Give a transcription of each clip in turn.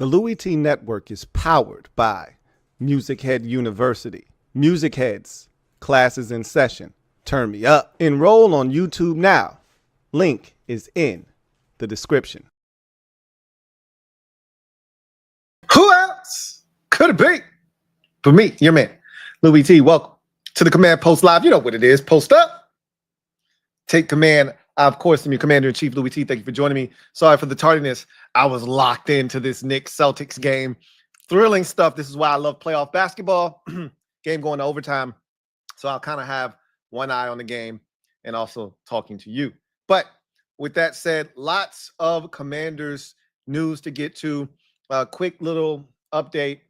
The Louie Network is powered by MusicHead University. MusicHeads, classes in session. Turn me up. Enroll on YouTube now. Link is in the description. Who else could it be but me, your man, Louie T? Welcome to the Command Post Live. You know what it is. Post up. Take command. Of course, I'm your Commander-in-Chief, Louie T. Thank you for joining me. Sorry for the tardiness. I was locked into this Knicks-Celtics game. Thrilling stuff. This is why I love playoff basketball. Game going to overtime. So I'll kind of have one eye on the game and also talking to you. But with that said, lots of Commanders news to get to. A quick little update.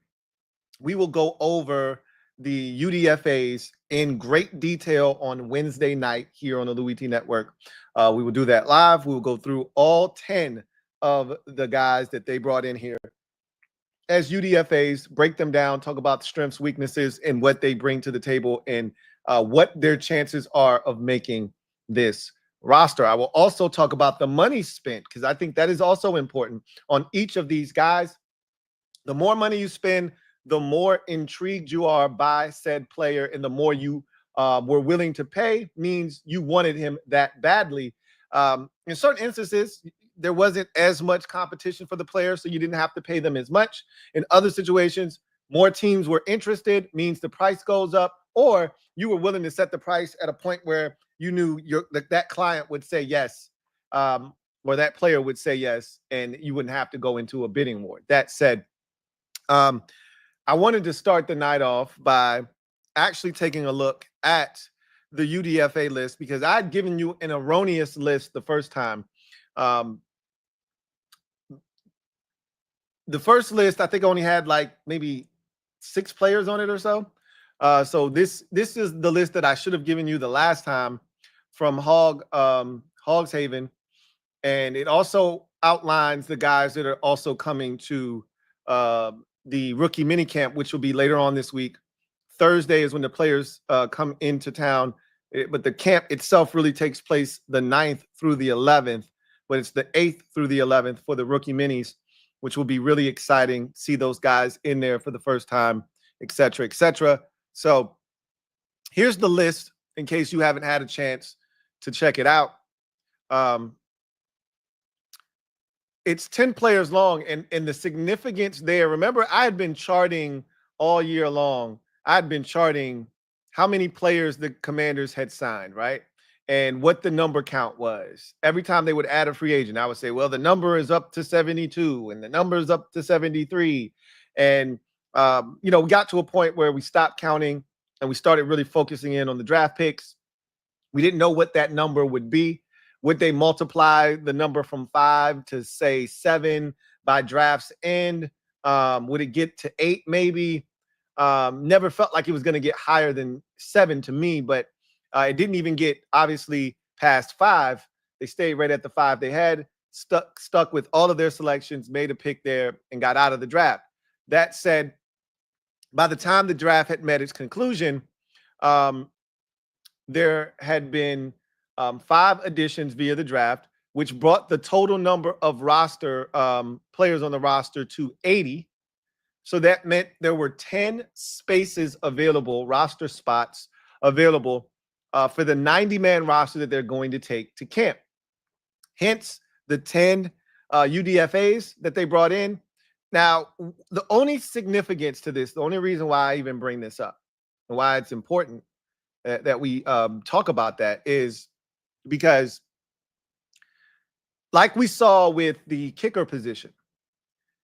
We will go over the UDFAs in great detail on Wednesday night here on the Louie T Network. We will do that live. We will go through all 10 of the guys that they brought in here as UDFAs, break them down, talk about the strengths, weaknesses, and what they bring to the table and what their chances are of making this roster. I will also talk about the money spent because I think that is also important on each of these guys. The more money you spend, the more intrigued you are by said player, and the more you were willing to pay means you wanted him that badly. In certain instances, there wasn't as much competition for the player, so you didn't have to pay them as much. In other situations, more teams were interested, means the price goes up, or you were willing to set the price at a point where you knew that client would say yes, or that player would say yes, and you wouldn't have to go into a bidding war. That said, I wanted to start the night off by actually taking a look at the UDFA list because I had given you an erroneous list the first time. The first list, I think, only had like maybe 6 players on it or so. So this is the list that I should have given you the last time from Hogs Haven, and it also outlines the guys that are also coming to the rookie minicamp, which will be later on this week. Thursday is when the players come into town, but the camp itself really takes place the 9th through the 11th, but it's the 8th through the 11th for the rookie minis, which will be really exciting. See those guys in there for the first time, et cetera, et cetera. So here's the list in case you haven't had a chance to check it out. It's 10 players long, and the significance there, remember, I had been charting all year long. I had been charting how many players the Commanders had signed, right? And what the number count was. Every time they would add a free agent, I would say, well, the number is up to 72, and the number is up to 73. And, we got to a point where we stopped counting, and we started really focusing in on the draft picks. We didn't know what that number would be. Would they multiply the number from 5 to, say, 7 by draft's end? Would it get to 8 maybe? Never felt like it was going to get higher than 7 to me, but it didn't even get, obviously, past 5. They stayed right at the 5 they had, stuck with all of their selections, made a pick there, and got out of the draft. That said, by the time the draft had met its conclusion, there had been 5 additions via the draft, which brought the total number of roster players on the roster to 80. So that meant there were 10 spaces available, roster spots available for the 90-man roster that they're going to take to camp. Hence the 10 UDFAs that they brought in. Now, the only significance to this, the only reason why I even bring this up and why it's important that we talk about that is because, like we saw with the kicker position,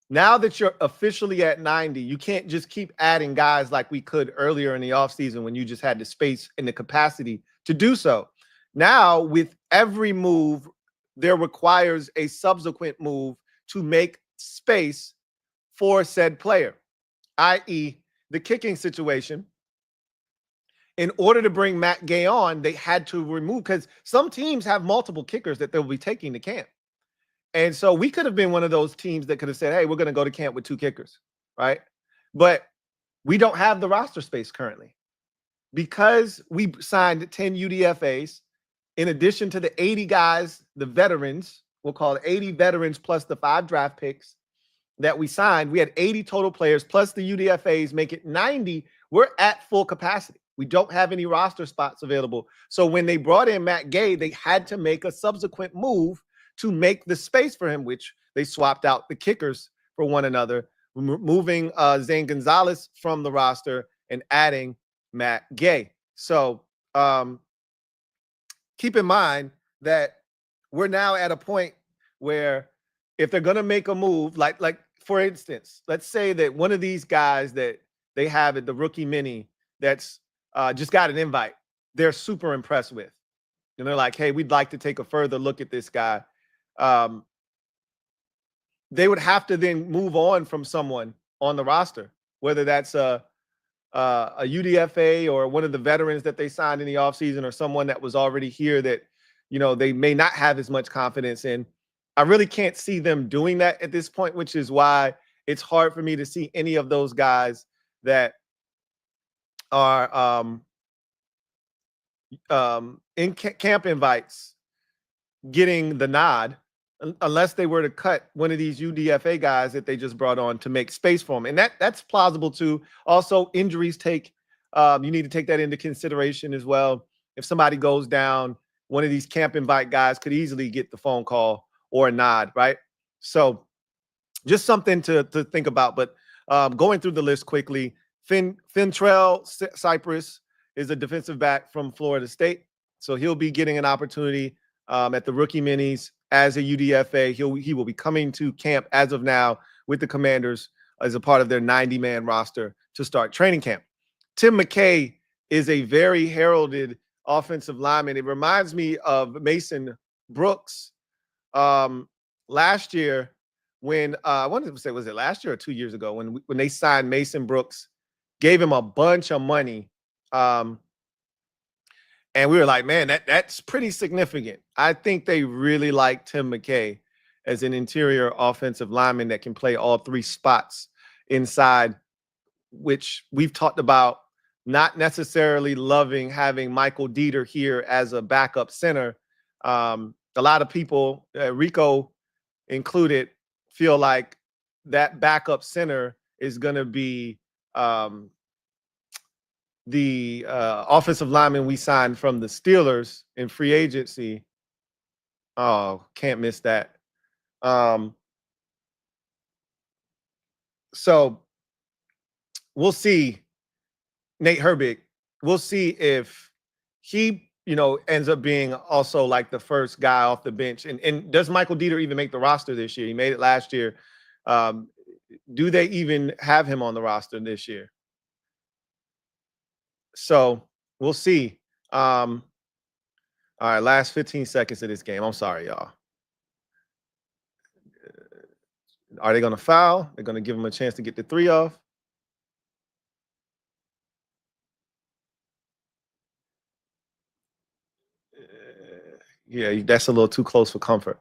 now that you're officially at 90, you can't just keep adding guys like we could earlier in the offseason when you just had the space and the capacity to do so. Now, with every move, there requires a subsequent move to make space for said player, i.e. the kicking situation. In order to bring Matt Gay on, they had to remove, because some teams have multiple kickers that they'll be taking to camp. And so we could have been one of those teams that could have said, hey, we're going to go to camp with 2 kickers, right? But we don't have the roster space currently because we signed 10 UDFAs in addition to the 80 guys, the veterans, we'll call it 80 veterans plus the 5 draft picks. that we signed, we had 80 total players plus the UDFAs make it 90. We're at full capacity. We don't have any roster spots available. So when they brought in Matt Gay, they had to make a subsequent move to make the space for him, which they swapped out the kickers for one another, moving Zane Gonzalez from the roster and adding Matt Gay. So keep in mind that we're now at a point where if they're going to make a move, like for instance, let's say that one of these guys that they have at the rookie mini that's just got an invite, they're super impressed with. And they're like, hey, we'd like to take a further look at this guy. They would have to then move on from someone on the roster, whether that's a UDFA or one of the veterans that they signed in the offseason or someone that was already here that, they may not have as much confidence in. I really can't see them doing that at this point, which is why it's hard for me to see any of those guys that are in camp invites getting the nod unless they were to cut one of these UDFA guys that they just brought on to make space for them. And that's plausible too. Also, injuries you need to take that into consideration as well. If somebody goes down, one of these camp invite guys could easily get the phone call or a nod, right? So just something to think about. But going through the list quickly, Fintrell Cypress is a defensive back from Florida State. So he'll be getting an opportunity at the rookie minis as a UDFA. He will be coming to camp as of now with the Commanders as a part of their 90-man roster to start training camp. Tim McKay is a very heralded offensive lineman. It reminds me of Mason Brooks last year when I wanted to say, was it last year or 2 years ago when they signed Mason Brooks, gave him a bunch of money. And we were like, man, that's pretty significant. I think they really like Tim McKay as an interior offensive lineman that can play all three spots inside, which we've talked about not necessarily loving having Michael Dieter here as a backup center. A lot of people, Rico included, feel like that backup center is going to be the offensive lineman we signed from the Steelers in free agency. Oh, can't miss that. So we'll see. Nate Herbig, we'll see if he, ends up being also like the first guy off the bench. And does Michael Dieter even make the roster this year? He made it last year. Do they even have him on the roster this year? So we'll see. All right, last 15 seconds of this game. I'm sorry, y'all. Are they going to foul? They're going to give him a chance to get the three off. Yeah, that's a little too close for comfort.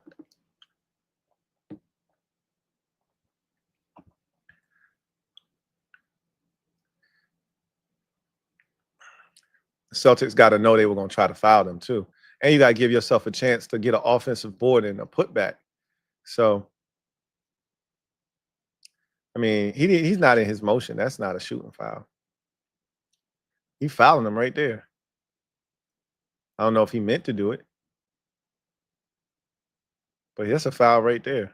Celtics got to know they were going to try to foul them too. And you got to give yourself a chance to get an offensive board and a putback. So, I mean, he's not in his motion. That's not a shooting foul. He fouling him right there. I don't know if he meant to do it. But that's a foul right there.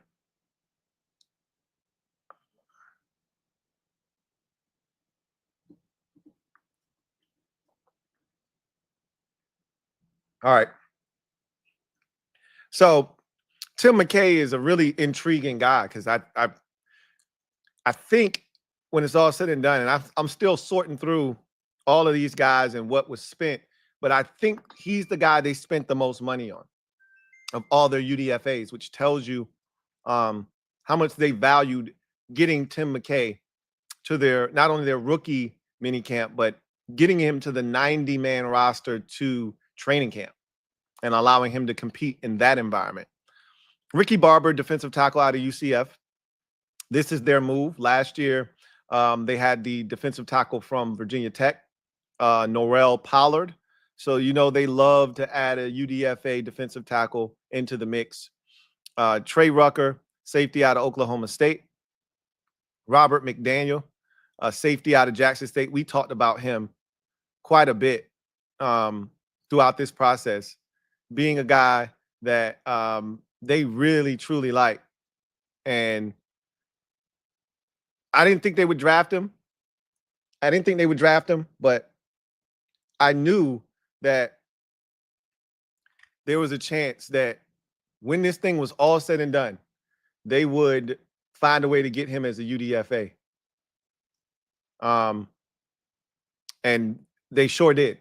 All right. So Tim McKay is a really intriguing guy because I think when it's all said and done, and I'm still sorting through all of these guys and what was spent, but I think he's the guy they spent the most money on of all their UDFAs, which tells you how much they valued getting Tim McKay to their, not only their rookie mini camp, but getting him to the 90-man roster to training camp and allowing him to compete in that environment. Ricky Barber, defensive tackle out of UCF. This is their move. Last year, they had the defensive tackle from Virginia Tech, Norrell Pollard. So, they love to add a UDFA defensive tackle into the mix. Trey Rucker, safety out of Oklahoma State. Robert McDaniel, a safety out of Jackson State. We talked about him quite a bit throughout this process, being a guy that they really, truly like. And I didn't think they would draft him. But I knew that there was a chance that when this thing was all said and done, they would find a way to get him as a UDFA. And they sure did.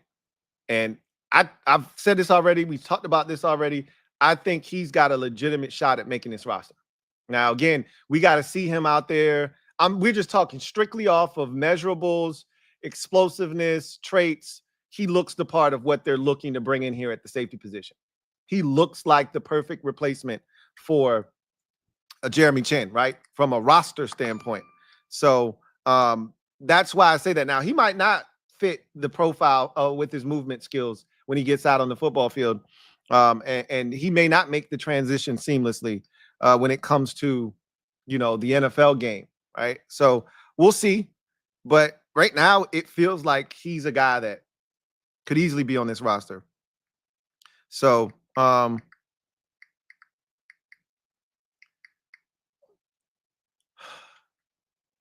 And I've said this already. We've talked about this already. I think he's got a legitimate shot at making this roster. Now, again, we got to see him out there. We're just talking strictly off of measurables, explosiveness, traits. He looks the part of what they're looking to bring in here at the safety position. He looks like the perfect replacement for a Jeremy Chin, right? From a roster standpoint. So that's why I say that. Now, he might not fit the profile with his movement skills when he gets out on the football field. And he may not make the transition seamlessly when it comes to, the NFL game, right? So we'll see. But right now, it feels like he's a guy that could easily be on this roster. So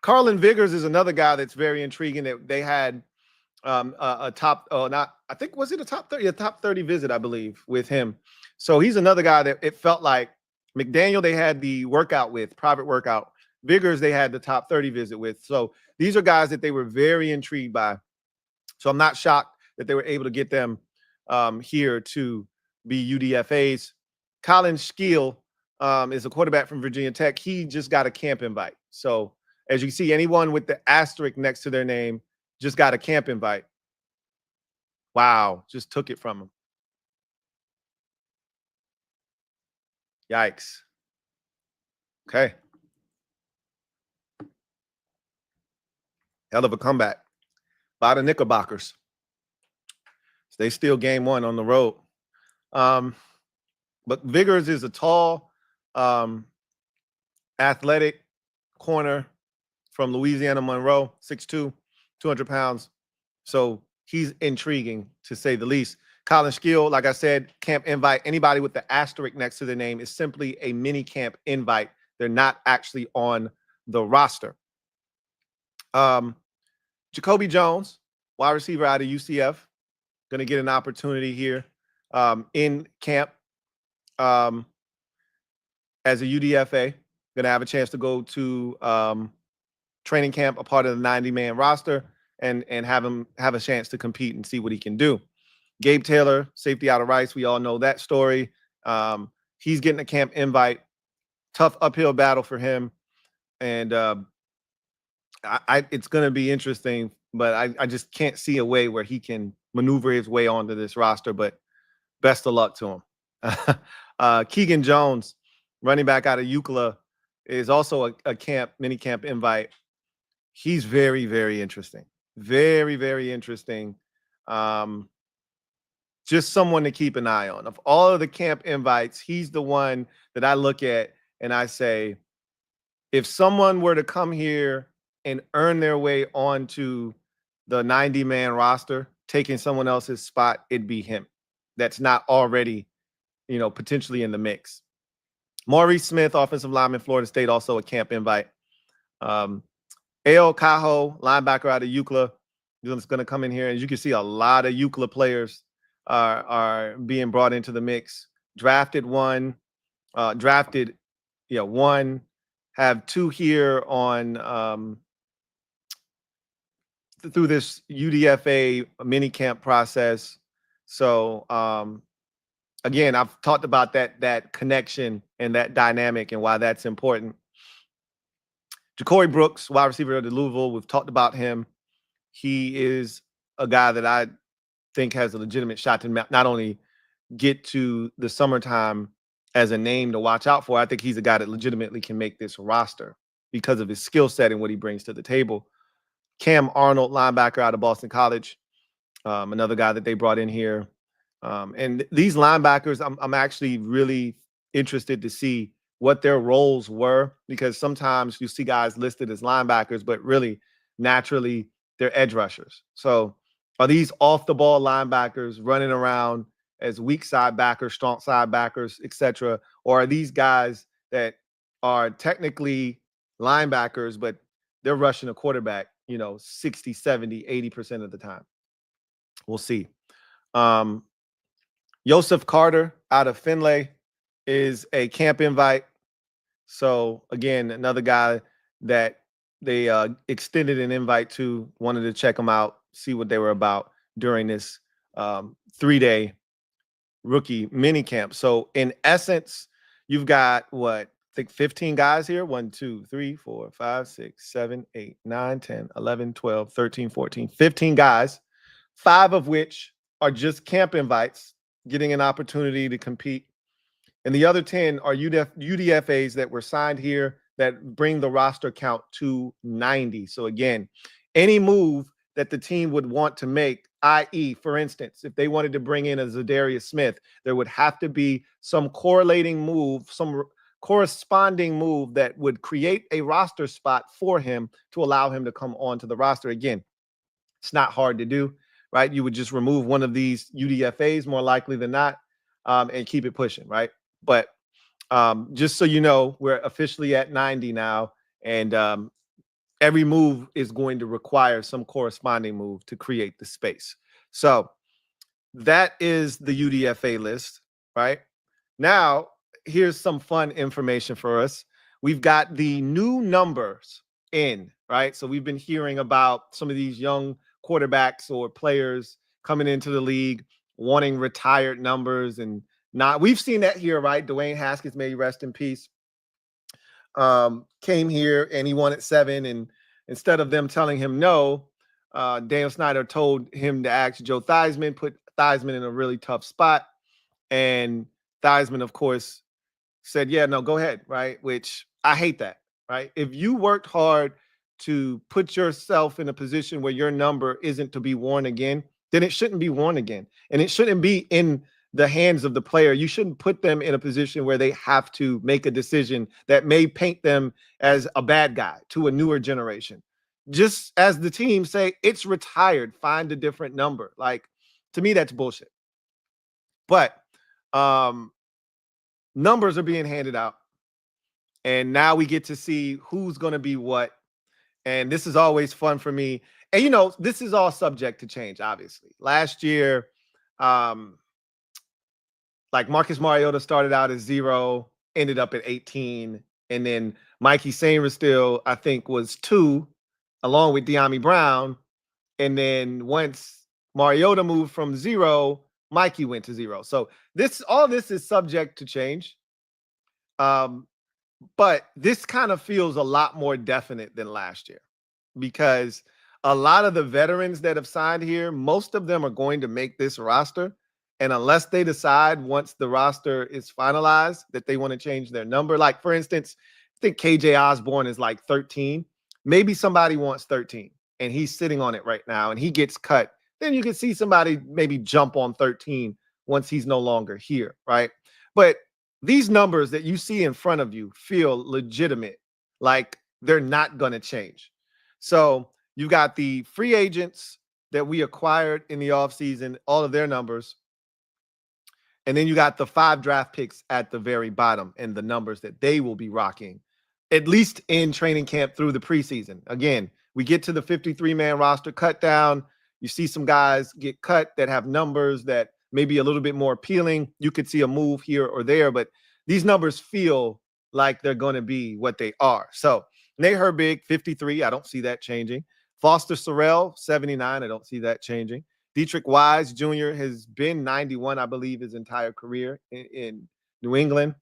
Carlin Vigors is another guy that's very intriguing that they had a top, I think, was it a top 30? A top 30 visit, I believe, with him. So he's another guy that it felt like McDaniel, they had the workout with, private workout. Vigors, they had the top 30 visit with. So these are guys that they were very intrigued by. So I'm not shocked that they were able to get them here to be UDFAs. Colin Skeel is a quarterback from Virginia Tech. He just got a camp invite. So as you can see, anyone with the asterisk next to their name just got a camp invite. Wow, just took it from him. Yikes. Okay. Hell of a comeback by the Knickerbockers. They still game one on the road. But Vigors is a tall, athletic corner from Louisiana Monroe, 6'2", 200 pounds. So he's intriguing, to say the least. Colin Skeel, like I said, camp invite. Anybody with the asterisk next to the name is simply a mini camp invite. They're not actually on the roster. Jacoby Jones, wide receiver out of UCF, going to get an opportunity here in camp as a UDFA. Going to have a chance to go to training camp, a part of the 90-man roster, and have him have a chance to compete and see what he can do. Gabe Taylor, safety out of Rice. We all know that story. He's getting a camp invite. Tough uphill battle for him. And it's going to be interesting, but I just can't see a way where he can maneuver his way onto this roster, but best of luck to him. Keegan Jones, running back out of UCLA, is also a mini camp invite. He's very, very interesting. Very, very interesting. Just someone to keep an eye on. Of all of the camp invites, he's the one that I look at and I say, if someone were to come here and earn their way onto the 90-man roster, taking someone else's spot, it'd be him. That's not already, potentially in the mix. Maurice Smith, offensive lineman, Florida State, also a camp invite. A.L. Cajo, linebacker out of UCLA, is going to come in here. And you can see a lot of UCLA players are being brought into the mix. Drafted one, have two here on through this UDFA mini camp process. So again, I've talked about that connection and that dynamic and why that's important. Ja'Cory Brooks, wide receiver of the Louisville, we've talked about him. He is a guy that I think has a legitimate shot to not only get to the summertime as a name to watch out for, I think he's a guy that legitimately can make this roster because of his skill set and what he brings to the table. Cam Arnold, linebacker out of Boston College, another guy that they brought in here. And these linebackers, I'm actually really interested to see what their roles were, because sometimes you see guys listed as linebackers, but really naturally they're edge rushers. So are these off the ball linebackers running around as weak side backers, strong side backers, etc.? Or are these guys that are technically linebackers, but they're rushing a quarterback, 60, 70, 80% of the time? We'll see. Joseph Carter out of Finlay is a camp invite. So again, another guy that they extended an invite to, wanted to check them out, see what they were about during this 3-day rookie mini camp. So in essence, you've got I think 15 guys here. 1, 2, 3, 4, 5, 6, 7, 8, 9, 10, 11, 12, 13, 14, 15 guys, 5 of which are just camp invites, getting an opportunity to compete. And the other 10 are UDFAs that were signed here that bring the roster count to 90. So again, any move that the team would want to make, i.e., for instance, if they wanted to bring in a Zadarius Smith, there would have to be some correlating move, some corresponding move that would create a roster spot for him to allow him to come onto the roster. Again, it's not hard to do, right? You would just remove one of these UDFAs more likely than not, and keep it pushing, right? But just so you know, we're officially at 90 now, and every move is going to require some corresponding move to create the space. So that is the UDFA list, right? Now, here's some fun information for us. We've got the new numbers in, right? So we've been hearing about some of these young quarterbacks or players coming into the league wanting retired numbers and not. We've seen that here, right? Dwayne Haskins, may he rest in peace, came here and he wanted 7, and instead of them telling him no, Daniel Snyder told him to ask Joe Theismann, put Theismann in a really tough spot, and Theismann, of course, said, yeah, no, go ahead, right? Which I hate that, right? If you worked hard to put yourself in a position where your number isn't to be worn again, then it shouldn't be worn again, and it shouldn't be in the hands of the player. You shouldn't put them in a position where they have to make a decision that may paint them as a bad guy to a newer generation. Just as the team say, it's retired, find a different number. Like, to me, that's bullshit. But numbers are being handed out, and now we get to see who's going to be what. And this is always fun for me. And, this is all subject to change, obviously. Last year, like Marcus Mariota started out as 0, ended up at 18. And then Mikey Sainristil, I think, was 2, along with De'Ami Brown. And then once Mariota moved from 0, Mikey went to 0. So all this is subject to change. But this kind of feels a lot more definite than last year, because a lot of the veterans that have signed here, most of them are going to make this roster. And unless they decide once the roster is finalized that they want to change their number, like for instance, I think KJ Osborne is like 13. Maybe somebody wants 13 and he's sitting on it right now and he gets cut. Then you can see somebody maybe jump on 13 once he's no longer here, right? But these numbers that you see in front of you feel legitimate, like they're not going to change. So you've got the free agents that we acquired in the offseason, all of their numbers. And then you got the 5 draft picks at the very bottom and the numbers that they will be rocking, at least in training camp through the preseason. Again, we get to the 53-man roster cut down. You see some guys get cut that have numbers that may be a little bit more appealing. You could see a move here or there, but these numbers feel like they're going to be what they are. So Nate Herbig, 53. I don't see that changing. Foster Sorrell, 79. I don't see that changing. Dietrich Wise Jr. has been 91, I believe, his entire career in New England.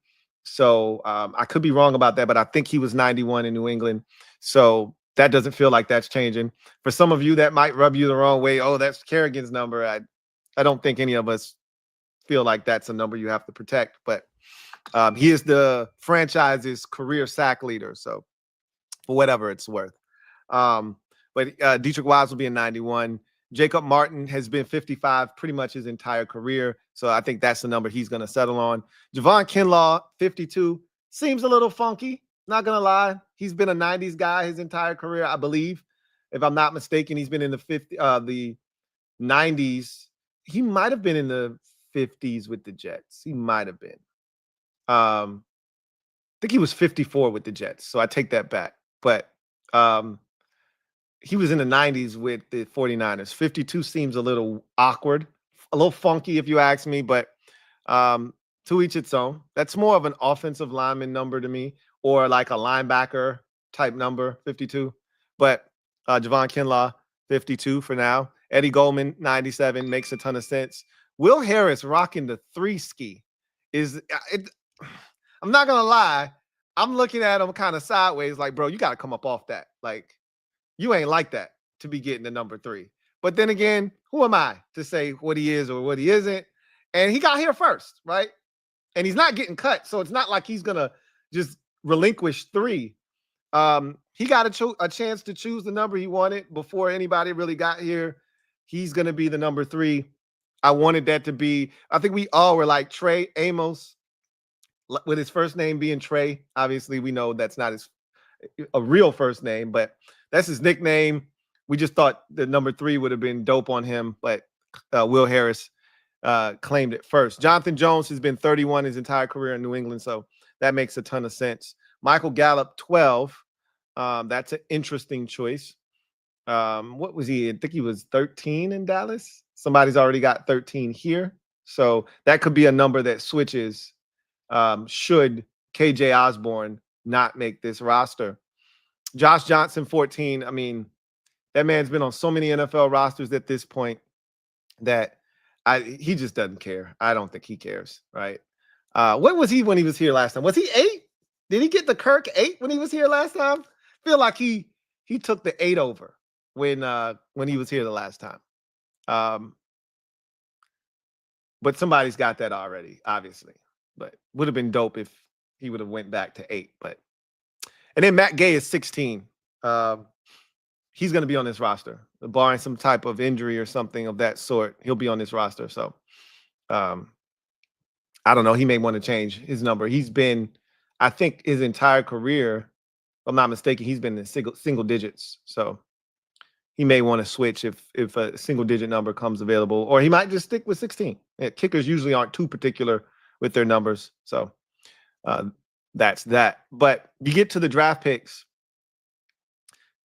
So I could be wrong about that, but I think he was 91 in New England. So that doesn't feel like that's changing. For some of you, that might rub you the wrong way. Oh, that's Kerrigan's number. I don't think any of us feel like that's a number you have to protect, but he is the franchise's career sack leader. So for whatever it's worth. But Dietrich Wise will be in 91. Jacob Martin has been 55 pretty much his entire career. So I think that's the number he's going to settle on. Javon Kinlaw, 52. seems a little funky. Not gonna lie. He's been a 90s guy his entire career, I believe. If I'm not mistaken, he's been in the 90s. He might have been in the 50s with the Jets. He might have been. I think he was 54 with the Jets, so I take that back. But he was in the 90s with the 49ers. 52 seems a little awkward, a little funky if you ask me, but to each its own. That's more of an offensive lineman number to me, or like a linebacker type number, 52. But Javon Kinlaw, 52 for now. Eddie Goldman, 97, makes a ton of sense. Will Harris rocking the 3 ski is it. I'm not gonna lie, I'm looking at him kind of sideways, like, bro, you got to come up off that. Like, you ain't like that to be getting the number 3. But then again, who am I to say what he is or what he isn't? And he got here first, right? And he's not getting cut, so it's not like he's gonna just relinquish 3. He got a chance to choose the number he wanted before anybody really got here. He's gonna be the number 3. I wanted that to be. I think we all were like Trey Amos, with his first name being Trey. Obviously, we know that's not a real first name, but that's his nickname. We just thought the number 3 would have been dope on him, but Will Harris claimed it first. Jonathan Jones has been 31 his entire career in New England, so that makes a ton of sense. Michael Gallup, 12. That's an interesting choice. What was he? I think he was 13 in Dallas. Somebody's already got 13 here, so that could be a number that switches should KJ Osborne not make this roster. Josh Johnson, 14. I mean, that man's been on so many NFL rosters at this point that he just doesn't care. I don't think he cares, right? What was he when he was here last time? Was he 8? Did he get the Kirk 8 when he was here last time? I feel like he took the 8 over when he was here the last time. But somebody's got that already, obviously. But would have been dope if he would have went back to 8. And then Matt Gay is 16. He's going to be on this roster, barring some type of injury or something of that sort. He'll be on this roster. So I don't know. He may want to change his number. He's been, I think, his entire career, if I'm not mistaken, he's been in single digits. So he may want to switch if a single digit number comes available, or he might just stick with 16. Kickers usually aren't too particular with their numbers. So that's that. But you get to the draft picks.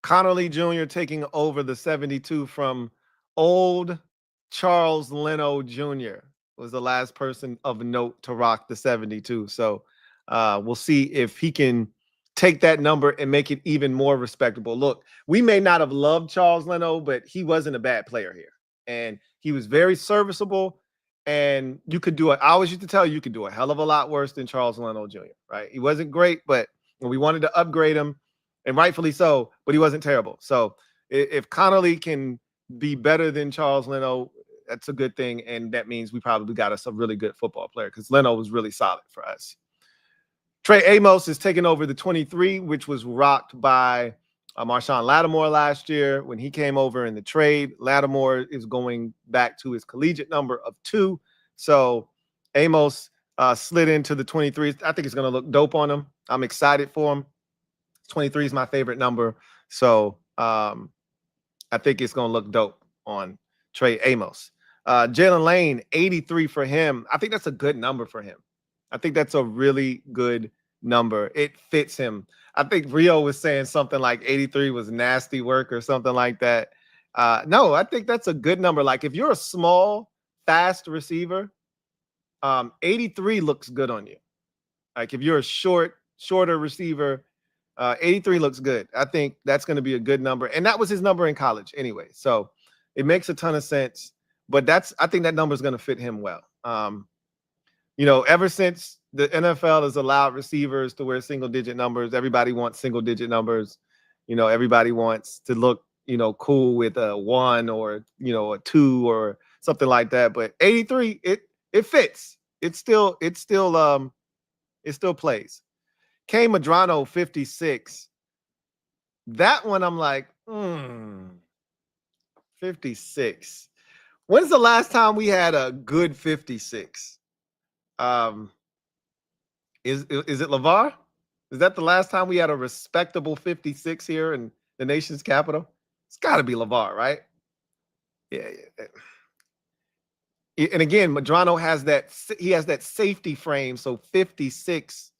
Connor Lee Jr. taking over the 72 from old Charles Leno Jr. was the last person of note to rock the 72. So we'll see if he can take that number and make it even more respectable. Look, we may not have loved Charles Leno, but he wasn't a bad player here. And he was very serviceable. And you could do it. I always used to tell you could do a hell of a lot worse than Charles Leno Jr., right? He wasn't great, but when we wanted to upgrade him, and rightfully so, but he wasn't terrible. So if Connolly can be better than Charles Leno, that's a good thing. And that means we probably got us a really good football player, because Leno was really solid for us. Trey Amos is taking over the 23, which was rocked by Marshawn Lattimore last year when he came over in the trade. Lattimore is going back to his collegiate number of 2. So Amos slid into the 23. I think it's going to look dope on him. I'm excited for him. 23 is my favorite number. So I think it's going to look dope on Trey Amos. Jalen Lane, 83 for him. I think that's a good number for him. I think that's a really good number. It fits him. I think Rio was saying something like 83 was nasty work or something like that. No, I think that's a good number. Like, if you're a small, fast receiver, 83 looks good on you. Like, if you're a shorter receiver, 83 looks good. I think that's going to be a good number. And that was his number in college anyway. So it makes a ton of sense. But I think that number is going to fit him well. Ever since the NFL has allowed receivers to wear single-digit numbers, everybody wants single-digit numbers. Everybody wants to look, cool with a 1 or, a 2 or something like that. But 83, it fits. It still plays. K. Madrano, 56. That one, I'm like, 56. When's the last time we had a good 56? Is it LeVar? Is that the last time we had a respectable 56 here in the nation's capital? It's got to be LeVar, right? Yeah. And again, Madrano has that. He has that safety frame, so 56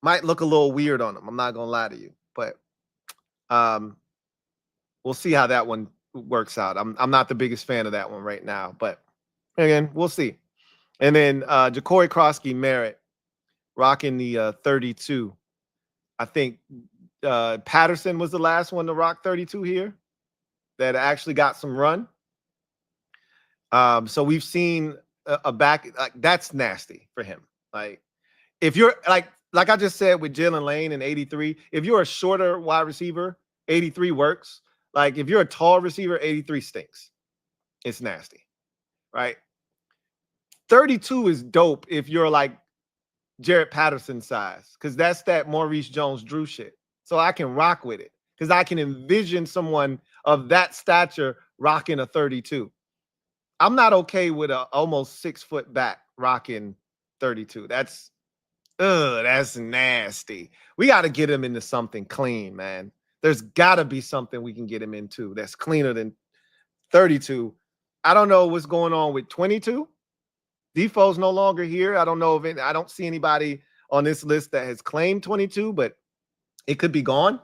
might look a little weird on him. I'm not gonna lie to you, but we'll see how that one works out. I'm not the biggest fan of that one right now, but again, we'll see. And then Ja'Cory Krosky Merritt rocking the 32. I think Patterson was the last one to rock 32 here that actually got some run. So we've seen a back like that's nasty for him. Like if you're like I just said with Jalen Lane and 83, if you're a shorter wide receiver, 83 works. Like if you're a tall receiver, 83 stinks. It's nasty, right? 32 is dope if you're like Jared Patterson size, because that's that Maurice Jones-Drew shit. So I can rock with it because I can envision someone of that stature rocking a 32. I'm not okay with a almost 6 foot back rocking 32. That's nasty. We got to get him into something clean, man. There's got to be something we can get him into that's cleaner than 32. I don't know what's going on with 22. Defoe's no longer here. I don't know if I don't see anybody on this list that has claimed 22, but it could be gone.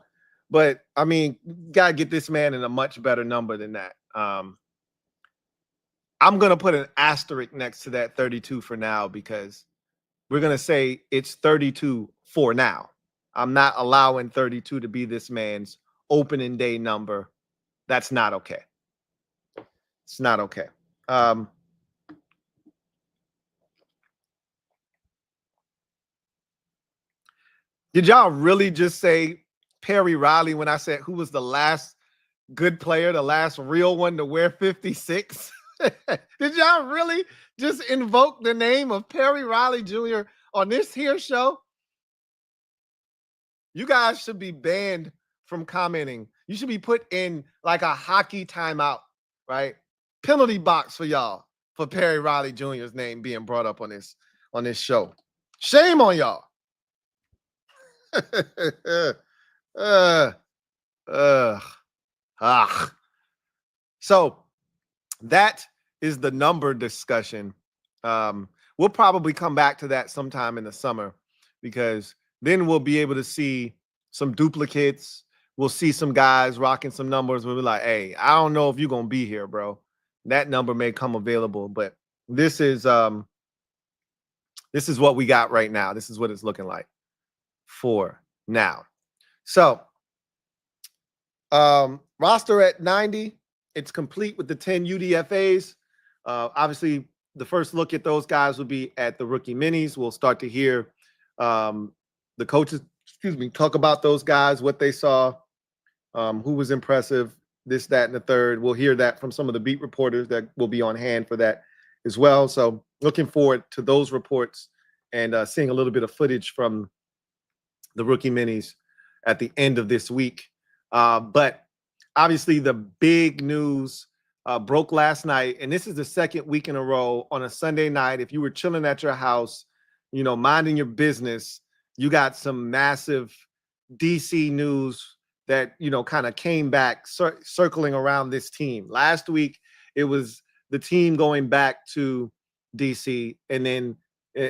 But I mean, gotta get this man in a much better number than that. I'm gonna put an asterisk next to that 32 for now because we're gonna say it's 32 for now. I'm not allowing 32 to be this man's opening day number. That's not okay. It's not okay. Did y'all really just say Perry Riley when I said who was the last good player, the last real one to wear 56? Did y'all really just invoke the name of Perry Riley Jr. on this here show? You guys should be banned from commenting. You should be put in like a hockey timeout, right? Penalty box for y'all for Perry Riley Jr.'s name being brought up on this show. Shame on y'all. So that is the number discussion. We'll probably come back to that sometime in the summer because then we'll be able to see some duplicates. We'll see some guys rocking some numbers. We'll be like, hey, I don't know if you're going to be here, bro. That number may come available, but this is what we got right now. This is what it's looking like for now. So roster at 90. It's complete with the 10 UDFAs. Obviously, the first look at those guys will be at the rookie minis. We'll start to hear the coaches, talk about those guys, what they saw, who was impressive, this, that, and the third. We'll hear that from some of the beat reporters that will be on hand for that as well. So looking forward to those reports and seeing a little bit of footage from the rookie minis at the end of this week. But obviously the big news broke last night, and this is the second week in a row on a Sunday night. If you were chilling at your house, minding your business, you got some massive DC news that, kind of came back circling around this team. Last week, it was the team going back to DC, and then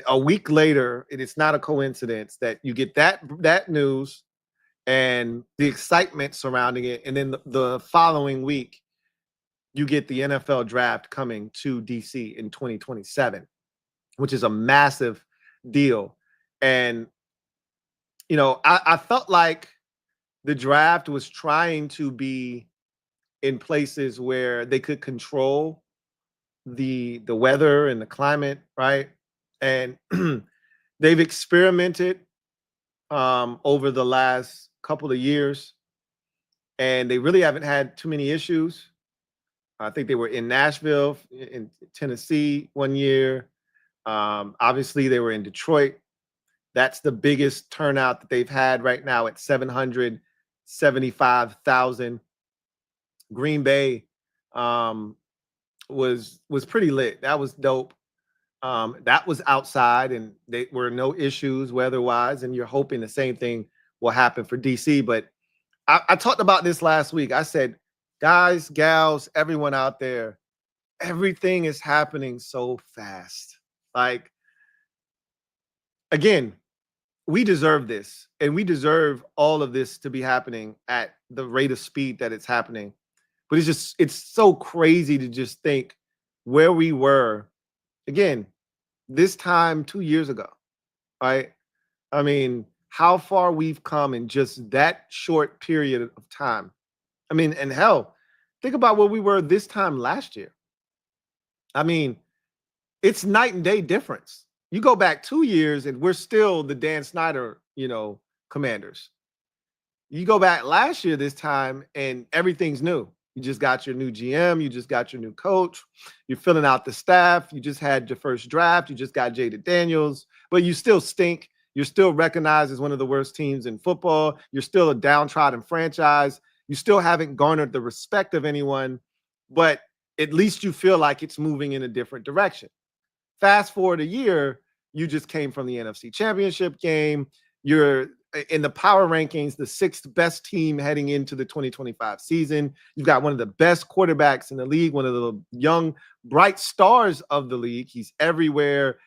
a week later, and it's not a coincidence that you get that news and the excitement surrounding it. And then the following week, you get the NFL draft coming to DC in 2027, which is a massive deal. And, I felt like the draft was trying to be in places where they could control the weather and the climate, right? And they've experimented over the last couple of years, and they really haven't had too many issues. I think they were in Nashville, in Tennessee one year. Obviously, they were in Detroit. That's the biggest turnout that they've had right now at 775,000. Green Bay was pretty lit. That was dope. That was outside, and there were no issues weather-wise, and you're hoping the same thing will happen for DC. But I talked about this last week. I said, guys, gals, everyone out there, everything is happening so fast. Like, again, we deserve this, and we deserve all of this to be happening at the rate of speed that it's happening. But it's so crazy to just think where we were, again, this time 2 years ago, right? I mean, how far we've come in just that short period of time. I mean, and hell, think about where we were this time last year. I mean, it's night and day difference. You go back 2 years and we're still the Dan Snyder, Commanders. You go back last year this time and everything's new. You just got your new GM. You just got your new coach. You're filling out the staff. You just had your first draft. You just got Jaden Daniels, but you still stink. You're still recognized as one of the worst teams in football. You're still a downtrodden franchise. You still haven't garnered the respect of anyone, but at least you feel like it's moving in a different direction. Fast forward a year, you just came from the NFC Championship game. You're in the power rankings, the sixth best team heading into the 2025 season. You've got one of the best quarterbacks in the league, one of the young, bright stars of the league. He's everywhere.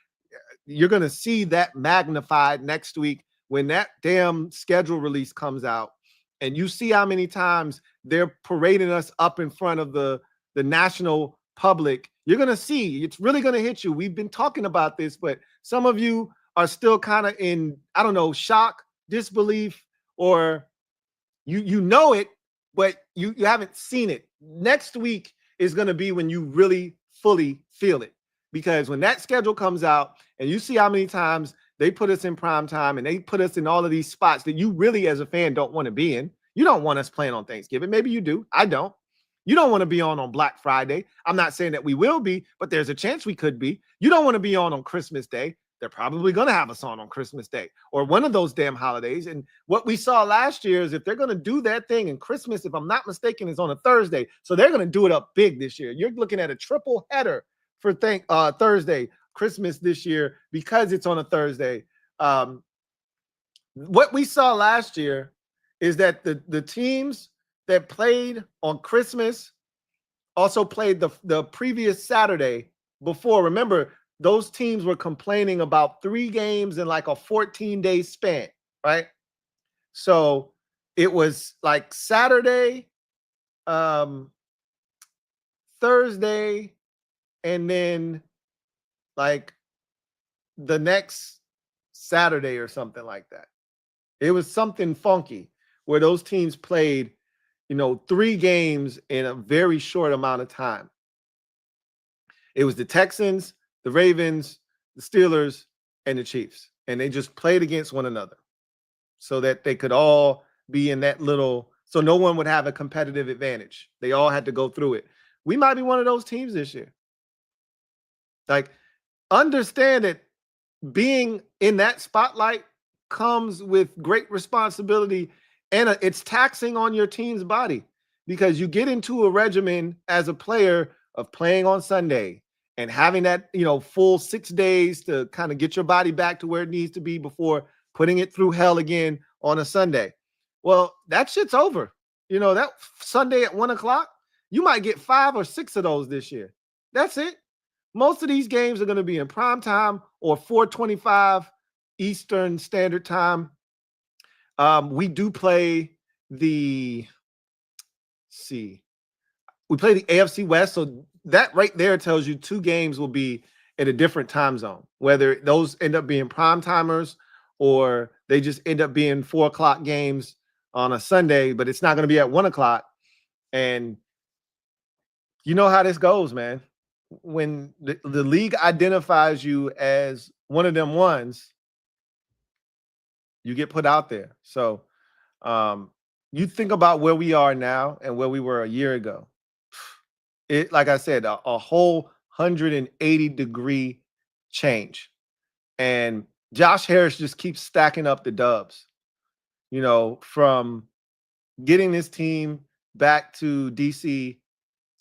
You're going to see that magnified next week when that damn schedule release comes out. And you see how many times they're parading us up in front of the national public. You're going to see, it's really going to hit you. We've been talking about this, but some of you are still kind of in, I don't know, shock, disbelief, or you know it, but you haven't seen it. Next week is going to be when you really fully feel it, because when that schedule comes out and you see how many times they put us in prime time and they put us in all of these spots that you really as a fan don't want to be in. You don't want us playing on Thanksgiving. Maybe you do. I don't. You don't want to be on Black Friday. I'm not saying that we will be, but there's a chance we could be. You don't want to be on Christmas Day. They're probably going to have us on Christmas Day or one of those damn holidays. And what we saw last year is if they're going to do that thing, and Christmas, if I'm not mistaken, is on a Thursday. So they're going to do it up big this year. You're looking at a triple header for Thursday, Christmas this year, because it's on a Thursday. What we saw last year is that the teams that played on Christmas also played the previous Saturday before. Remember, those teams were complaining about 3 games in like a 14-day span, right? So it was like Saturday, Thursday, and then like the next Saturday or something like that. It was something funky where those teams played, 3 games in a very short amount of time. It was the Texans, the Ravens, the Steelers, and the Chiefs. And they just played against one another so that they could all be in that little, so no one would have a competitive advantage. They all had to go through it. We might be one of those teams this year. Like, understand that being in that spotlight comes with great responsibility, and it's taxing on your team's body, because you get into a regimen as a player of playing on Sunday and having that, full 6 days to kind of get your body back to where it needs to be before putting it through hell again on a Sunday. Well, that shit's over. That Sunday at 1:00, you might get 5 or 6 of those this year. That's it. Most of these games are going to be in prime time or 4:25 Eastern Standard Time. We do play we play the AFC West. So that right there tells you 2 games will be in a different time zone, whether those end up being prime timers or they just end up being 4:00 games on a Sunday, but it's not going to be at 1:00. And you know how this goes, man. When the league identifies you as one of them ones, you get put out there. So you think about where we are now and where we were a year ago. It, like I said, a whole 180-degree change. And Josh Harris just keeps stacking up the dubs, from getting this team back to DC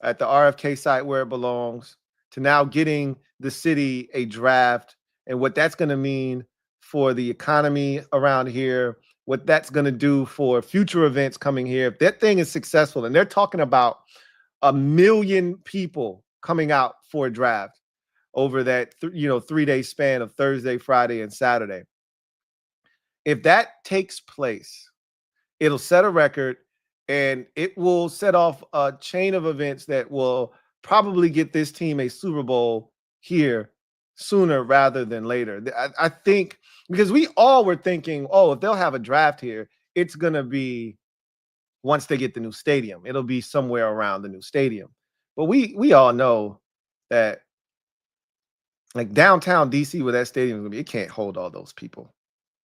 at the RFK site where it belongs, to now getting the city a draft and what that's going to mean for the economy around here, what that's going to do for future events coming here. If that thing is successful, and they're talking about 1 million people coming out for a draft over that 3-day span of Thursday, Friday, and Saturday. If that takes place, it'll set a record, and it will set off a chain of events that will probably get this team a Super Bowl here sooner rather than later. I think because we all were thinking, oh, if they'll have a draft here, it's going to be once they get the new stadium. It'll be somewhere around the new stadium. But we all know that like downtown DC, where that stadium is going to be, it can't hold all those people.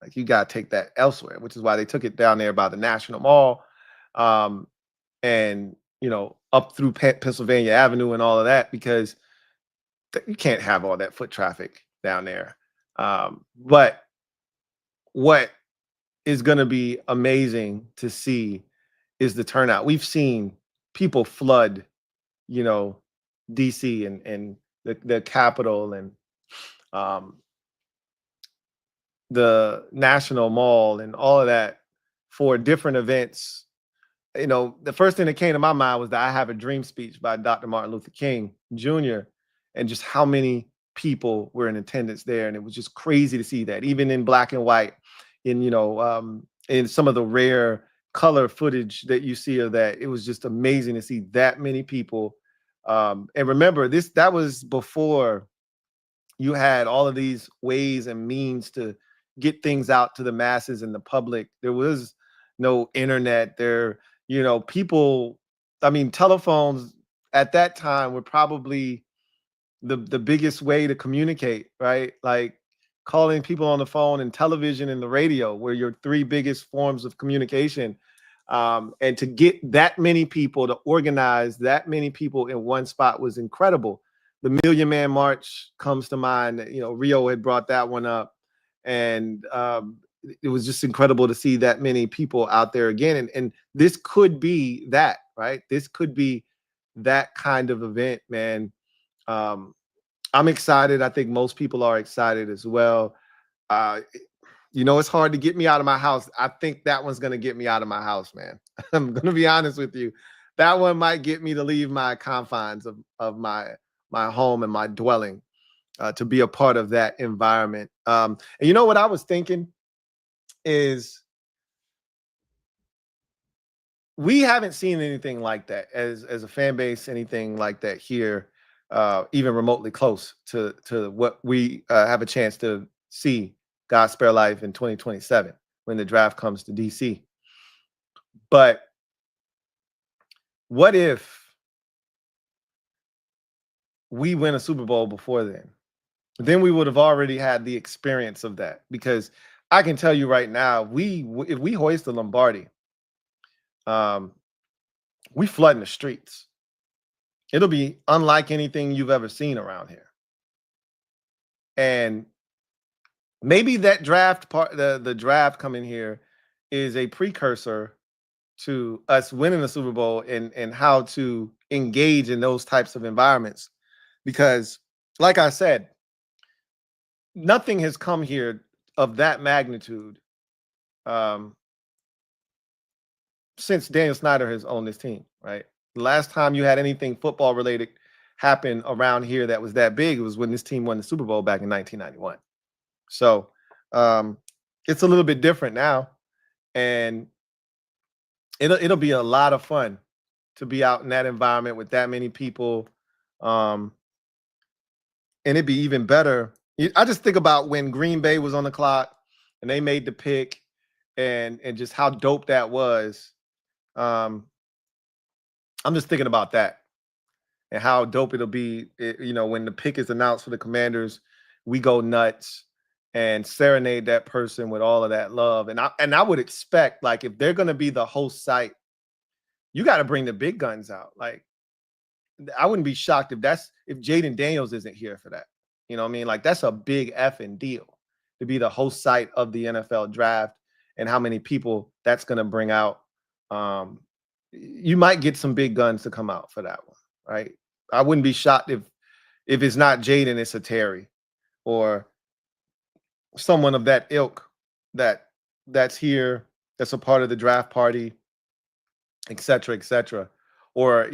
Like you got to take that elsewhere, which is why they took it down there by the National Mall, and up through Pennsylvania Avenue and all of that, because you can't have all that foot traffic down there. But what is going to be amazing to see is the turnout. We've seen people flood, DC and the Capitol and the National Mall and all of that for different events. The first thing that came to my mind was the I Have a Dream speech by Dr. Martin Luther King Jr. and just how many people were in attendance there. And it was just crazy to see that, even in black and white, in some of the rare color footage that you see of that. It was just amazing to see that many people. And remember, that was before you had all of these ways and means to get things out to the masses and the public. There was no internet there. People, telephones at that time were probably the biggest way to communicate, right? Like calling people on the phone, and television and the radio were your 3 biggest forms of communication. And to get that many people, to organize that many people in one spot was incredible. The Million Man March comes to mind. Rio had brought that one up, and it was just incredible to see that many people out there again. And this could be that, right? This could be that kind of event, man. I'm excited. I think most people are excited as well. It's hard to get me out of my house. I think that one's going to get me out of my house, man. I'm going to be honest with you. That one might get me to leave my confines of my home and my dwelling to be a part of that environment. And what I was thinking is we haven't seen anything like that as a fan base, anything like that here, even remotely close to what we have a chance to see, God spare life, in 2027 when the draft comes to DC. But what if we win a Super Bowl before then? Then we would have already had the experience of that, because I can tell you right now, if we hoist the Lombardi, we flooding the streets. It'll be unlike anything you've ever seen around here. And maybe that draft part, the draft coming here, is a precursor to us winning the Super Bowl and how to engage in those types of environments. Because, like I said, nothing has come here of that magnitude since Daniel Snyder has owned this team, right? The last time you had anything football related happen around here that was that big, it was when this team won the Super Bowl back in 1991. So it's a little bit different now, and it'll be a lot of fun to be out in that environment with that many people. And it'd be even better. I just think about when Green Bay was on the clock and they made the pick, and just how dope that was. I'm just thinking about that and how dope it'll be, when the pick is announced for the Commanders, we go nuts and serenade that person with all of that love. And I would expect, like, if they're going to be the host site, you got to bring the big guns out. Like, I wouldn't be shocked if Jaden Daniels isn't here for that. You know what I mean? Like, that's a big effing deal to be the host site of the NFL draft, and how many people that's going to bring out. You might get some big guns to come out for that one, right? I wouldn't be shocked if if it's not Jaden, it's a Terry or someone of that ilk that's here, that's a part of the draft party, et cetera, or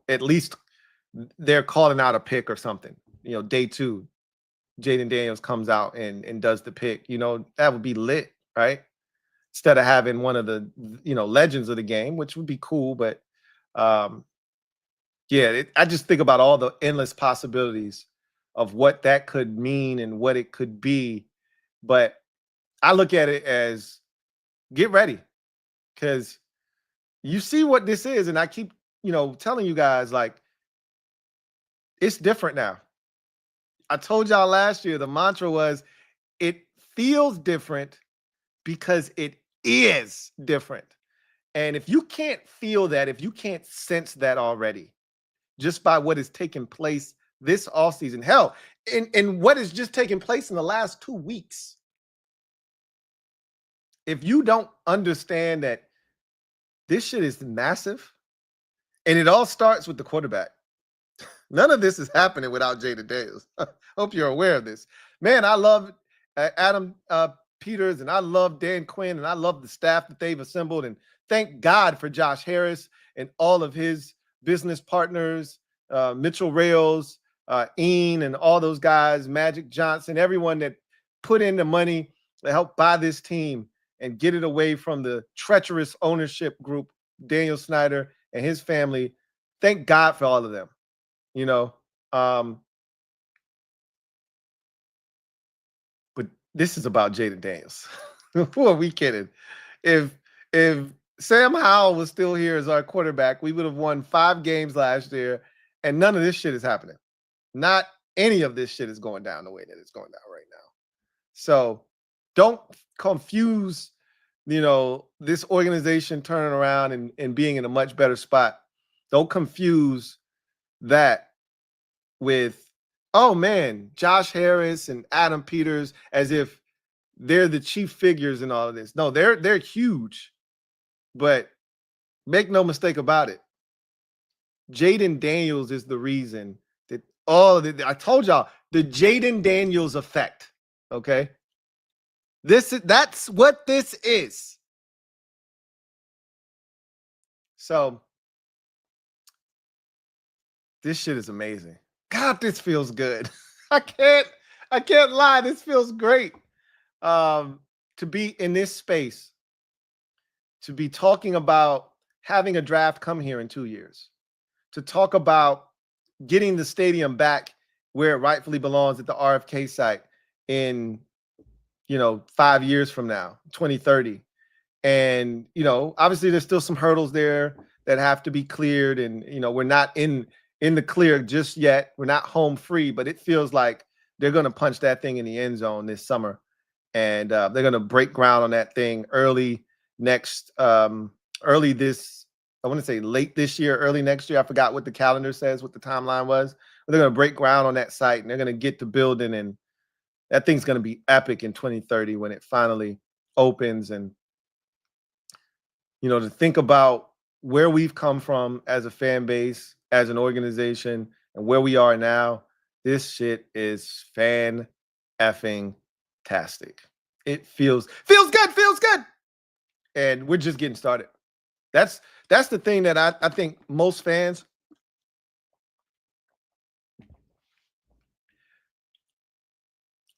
at least they're calling out a pick or something. Day 2, Jaden Daniels comes out and does the pick. That would be lit, right? Instead of having one of the legends of the game, which would be cool, but yeah, I just think about all the endless possibilities of what that could mean and what it could be. But I look at it as get ready, because you see what this is. And I keep, telling you guys, like, it's different now. I told y'all last year, the mantra was, it feels different because it is different. And if you can't feel that, if you can't sense that already, just by what is taking place this offseason, hell, in what is just taking place in the last 2 weeks, if you don't understand that this shit is massive, and it all starts with the quarterback. None of this is happening without Jaden Daniels. Hope you're aware of this. Man, I love Adam Peters, and I love Dan Quinn, and I love the staff that they've assembled. And thank God for Josh Harris and all of his business partners, Mitchell Rails, Ian, and all those guys, Magic Johnson, everyone that put in the money to help buy this team and get it away from the treacherous ownership group, Daniel Snyder and his family. Thank God for all of them. But this is about Jaden Daniels. Who are we kidding? If Sam Howell was still here as our quarterback, we would have won 5 games last year, and none of this shit is happening. Not any of this shit is going down the way that it's going down right now. So don't confuse, this organization turning around and being in a much better spot. Don't confuse that with, oh man, Josh Harris and Adam Peters, as if they're the chief figures in all of this. No, they're huge, but make no mistake about it, Jaden Daniels is the reason that all of it. I told y'all the Jaden Daniels effect. Okay, that's what this is. So this shit is amazing. God, this feels good. I can't lie. This feels great. To be in this space, to be talking about having a draft come here in 2 years, to talk about getting the stadium back where it rightfully belongs at the RFK site in, 5 years from now, 2030. And, obviously there's still some hurdles there that have to be cleared. And, we're not in the clear just yet. We're not home free, but it feels like they're going to punch that thing in the end zone this summer. And they're going to break ground on that thing early this, I want to say late this year, early next year. I forgot what the calendar says, what the timeline was. But they're going to break ground on that site, and they're going to get the building, and that thing's going to be epic in 2030 when it finally opens. And, to think about where we've come from as a fan base, as an organization, and where we are now, this shit is fan-effing-tastic. It feels good. And we're just getting started. That's the thing that I think most fans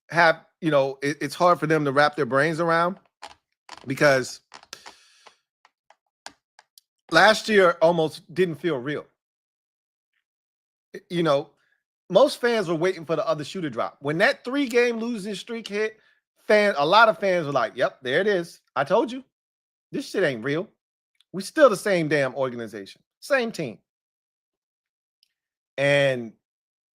have, it's hard for them to wrap their brains around, because last year almost didn't feel real. Most fans were waiting for the other shoe to drop. When that 3-game losing streak hit, a lot of fans were like, yep, there it is. I told you. This shit ain't real. We still the same damn organization, same team. And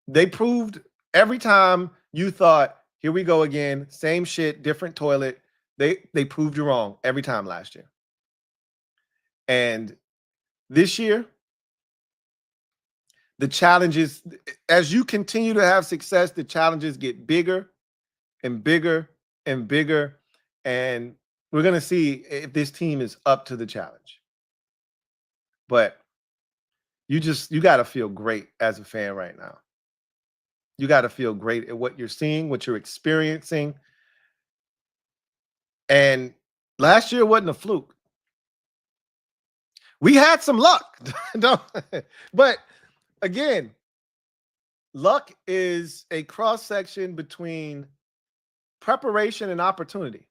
they proved every time you thought, here we go again, same shit, different toilet. They proved you wrong every time last year. And this year, the challenges, as you continue to have success, the challenges get bigger and bigger and bigger. And we're going to see if this team is up to the challenge. But you got to feel great as a fan right now. You got to feel great at what you're seeing, what you're experiencing. And last year wasn't a fluke. We had some luck. But again, luck is a cross-section between preparation and opportunity.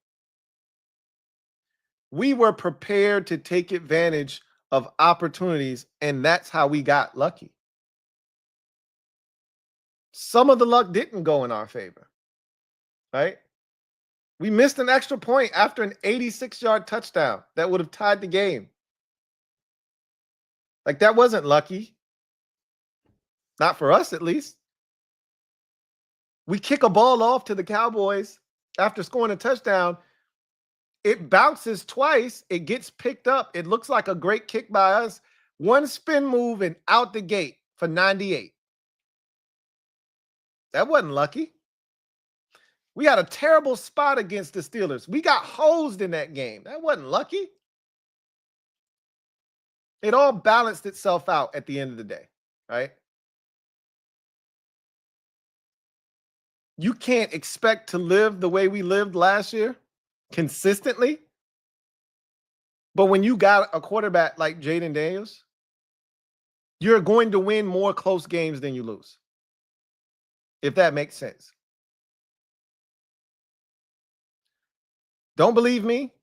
We were prepared to take advantage of opportunities, and that's how we got lucky. Some of the luck didn't go in our favor, right? We missed an extra point after an 86-yard touchdown that would have tied the game. Like, that wasn't lucky. Not for us, at least. We kick a ball off to the Cowboys after scoring a touchdown. It bounces twice. It gets picked up. It looks like a great kick by us. One spin move and out the gate for 98. That wasn't lucky. We had a terrible spot against the Steelers. We got hosed in that game. That wasn't lucky. It all balanced itself out at the end of the day, right? You can't expect to live the way we lived last year consistently. But when you got a quarterback like Jaden Daniels, you're going to win more close games than you lose, if that makes sense. Don't believe me?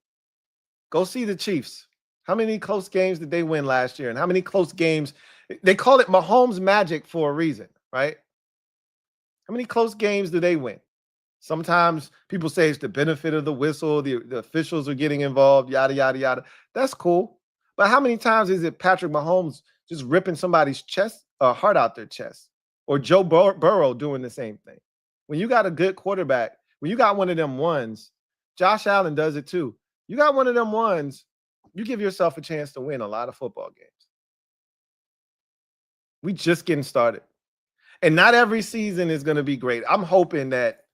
Go see the Chiefs. How many close games did they win last year? And how many close games? They call it Mahomes magic for a reason, right? How many close games do they win? Sometimes people say it's the benefit of the whistle, the officials are getting involved, yada, yada, yada. That's cool. But how many times is it Patrick Mahomes just ripping somebody's chest, heart out their chest? Or Joe Burrow doing the same thing? When you got a good quarterback, when you got one of them ones, Josh Allen does it too. You got one of them ones, you give yourself a chance to win a lot of football games. We just getting started. And not every season is going to be great. I'm hoping that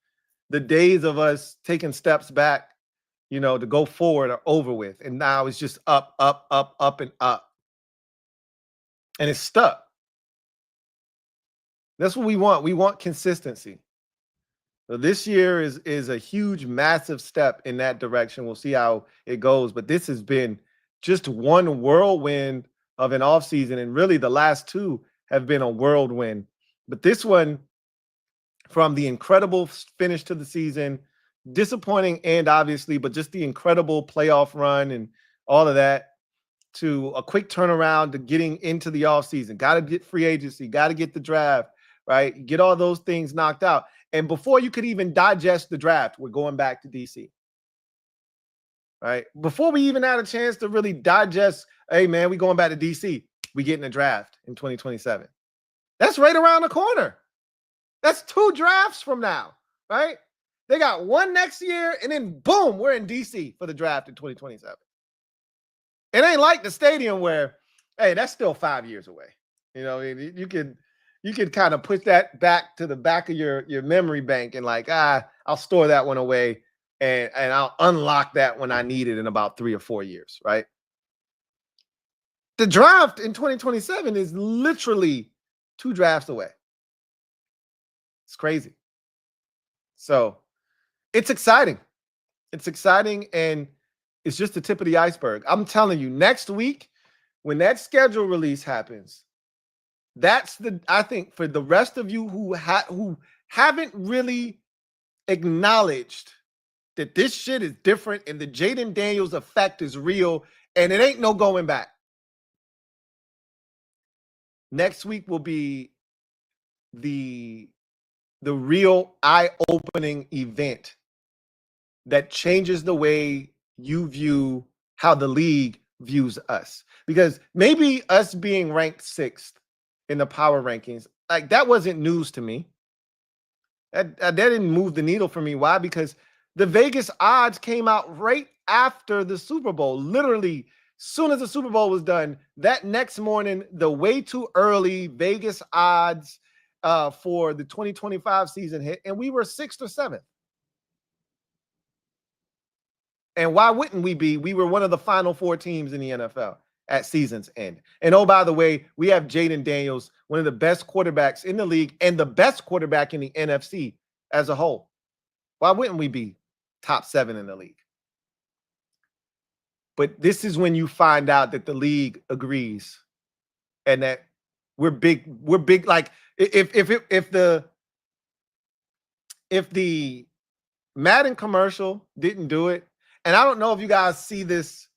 the days of us taking steps back, you know, to go forward are over with. And now it's just up, up, up, up, and up. And it's stuck. That's what we want. We want consistency. So this year is a huge, massive step in that direction. We'll see how it goes. But this has been just one whirlwind of an offseason. And really the last two have been a whirlwind. But this one, from the incredible finish to the season, disappointing and obviously, but just the incredible playoff run and all of that, to a quick turnaround to getting into the offseason. Got to get free agency, got to get the draft, right? Get all those things knocked out. And before you could even digest the draft, we're going back to DC. Right? Before we even had a chance to really digest, hey, man, we going back to DC. We getting a draft in 2027. That's right around the corner. That's 2 drafts from now, right? They got one next year, and then boom, we're in DC for the draft in 2027. It ain't like the stadium where, hey, that's still 5 years away. You know, you could kind of put that back to the back of your memory bank and like, I'll store that one away and I'll unlock that when I need it in about 3 or 4 years, right? The draft in 2027 is literally 2 drafts away. It's crazy. So it's exciting. It's exciting, and it's just the tip of the iceberg. I'm telling you, next week, when that schedule release happens, I think for the rest of you who haven't really acknowledged that this shit is different and the Jaden Daniels effect is real and it ain't no going back. Next week will be the real eye-opening event that changes the way you view how the league views us. Because maybe us being ranked 6th in the power rankings, like, that wasn't news to me. That didn't move the needle for me. Why? Because the Vegas odds came out right after the Super Bowl. Literally, soon as the Super Bowl was done, that next morning, the way too early Vegas odds for the 2025 season hit, and we were 6th or 7th. And why wouldn't we be? We were one of the final 4 teams in the NFL. at season's end. And oh, by the way, we have Jaden Daniels, one of the best quarterbacks in the league and the best quarterback in the NFC as a whole. Why wouldn't we be top 7 in the league? But this is when you find out that the league agrees and that we're big. Like if the Madden commercial didn't do it, and I don't know if you guys see this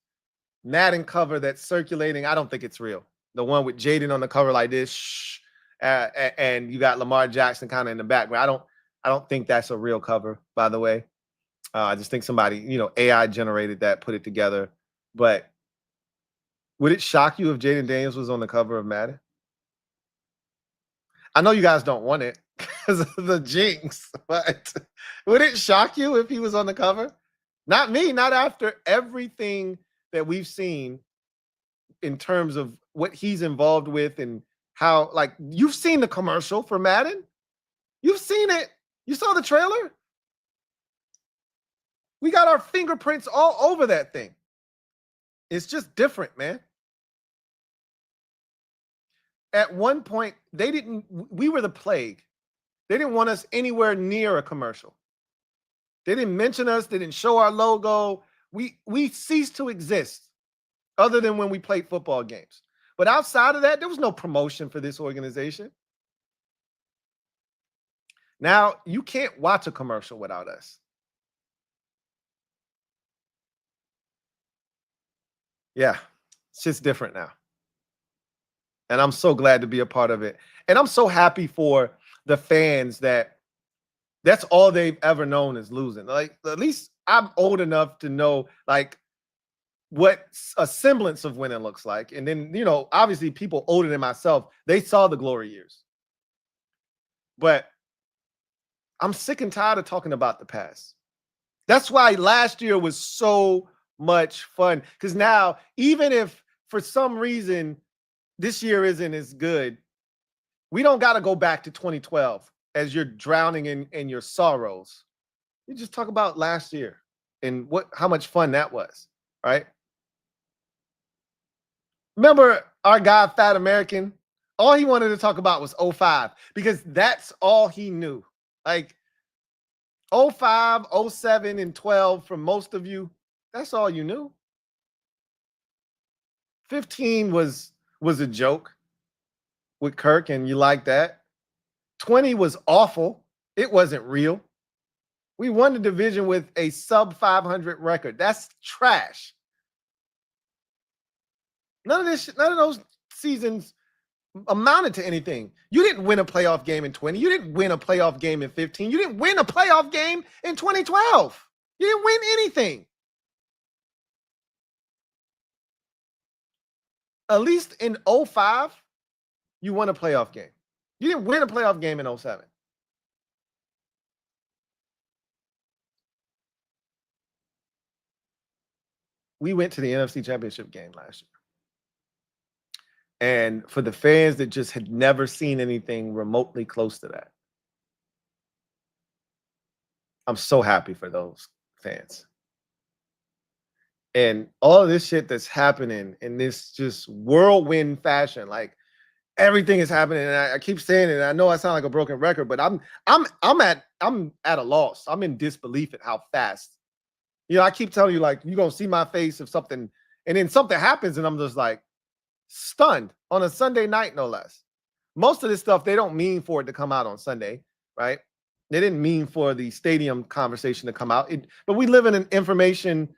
Madden cover that's circulating. I don't think it's real. The one with Jaden on the cover like this, and you got Lamar Jackson kind of in the background. I don't think that's a real cover, by the way. I just think somebody, AI generated that, put it together. But would it shock you if Jaden Daniels was on the cover of Madden? I know you guys don't want it because of the jinx, but would it shock you if he was on the cover? Not me, not after everything that we've seen in terms of what he's involved with and how, like, you've seen the commercial for Madden. You've seen it. You saw the trailer. We got our fingerprints all over that thing. It's just different, man. At one point, we were the plague. They didn't want us anywhere near a commercial. They didn't mention us. They didn't show our logo. We ceased to exist other than when we played football games. But outside of that, there was no promotion for this organization. Now, you can't watch a commercial without us. Yeah, it's just different now. And I'm so glad to be a part of it. And I'm so happy for the fans that's all they've ever known is losing. Like, at least I'm old enough to know, like, what a semblance of winning looks like. And then, obviously people older than myself, they saw the glory years. But I'm sick and tired of talking about the past. That's why last year was so much fun. Because now, even if for some reason this year isn't as good, we don't got to go back to 2012 as you're drowning in your sorrows. You just talk about last year and how much fun that was, right? Remember our guy, Fat American? All he wanted to talk about was 05 because that's all he knew. Like 05, 07, and 12 for most of you, that's all you knew. 15 was a joke with Kirk, and you like that. 20 was awful. It wasn't real. We won the division with a sub 500 record. That's trash. None of those seasons amounted to anything. You didn't win a playoff game in 20. You didn't win a playoff game in 15. You didn't win a playoff game in 2012. You didn't win anything. At least in 05, you won a playoff game. You didn't win a playoff game in 07. We went to the NFC Championship game last year. And for the fans that just had never seen anything remotely close to that, I'm so happy for those fans. And all of this shit that's happening in this just whirlwind fashion, like everything is happening. And I keep saying it. And I know I sound like a broken record, but I'm at a loss. I'm in disbelief at how fast. I keep telling you, like, you're gonna see my face if something, and then something happens, and I'm just like stunned on a Sunday night, no less. Most of this stuff, they don't mean for it to come out on Sunday, right? They didn't mean for the stadium conversation to come out. But we live in an information,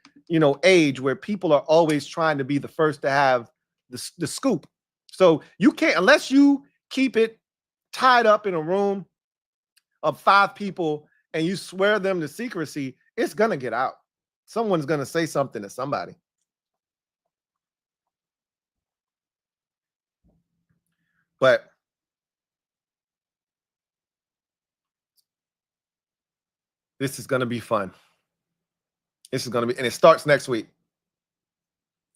age where people are always trying to be the first to have the scoop. So you can't, unless you keep it tied up in a room of 5 people and you swear them to secrecy, it's going to get out. Someone's going to say something to somebody. But this is going to be fun. This is going to be, and it starts next week.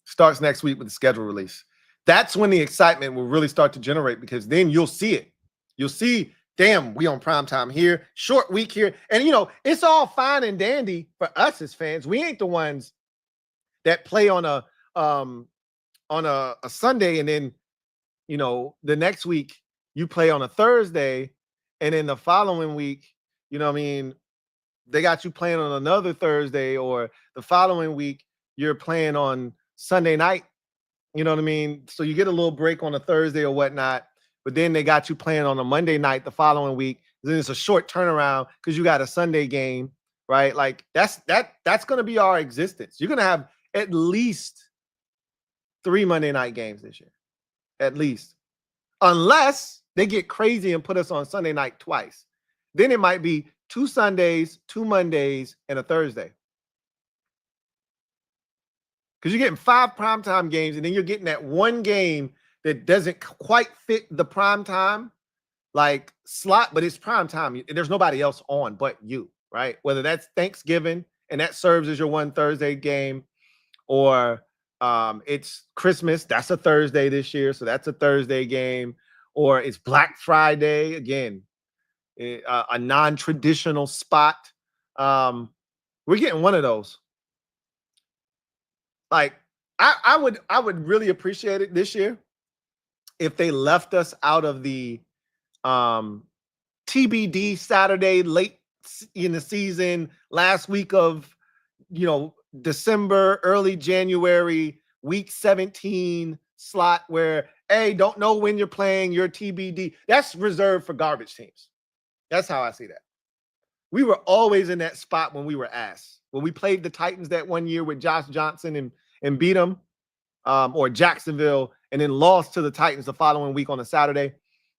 Starts next week with the schedule release. That's when the excitement will really start to generate, because then you'll see it. You'll see, damn, we on primetime here, short week here. And, it's all fine and dandy for us as fans. We ain't the ones that play on on a Sunday, and then, you know, the next week you play on a Thursday, and then the following week, you know what I mean, they got you playing on another Thursday, or the following week you're playing on Sunday night. You know what I mean? So you get a little break on a Thursday or whatnot, but then they got you playing on a Monday night the following week. Then it's a short turnaround because you got a Sunday game, right? Like that's going to be our existence. You're going to have at least 3 Monday night games this year, at least, unless they get crazy and put us on Sunday night twice. Then it might be 2 Sundays, 2 Mondays, and a Thursday. Because you're getting 5 primetime games, and then you're getting that one game that doesn't quite fit the primetime like slot, but it's primetime. There's nobody else on but you, right? Whether that's Thanksgiving and that serves as your one Thursday game, or it's Christmas, that's a Thursday this year, so that's a Thursday game, or it's Black Friday, again, a non-traditional spot. We're getting one of those. Like, I would really appreciate it this year if they left us out of the TBD Saturday late in the season, last week of, you know, December, early January, week 17 slot where, hey, don't know when you're playing, your TBD. That's reserved for garbage teams. That's how I see that. We were always in that spot when we were asked. When we played the Titans that one year with Josh Johnson and beat them, or Jacksonville, and then lost to the Titans the following week on a Saturday,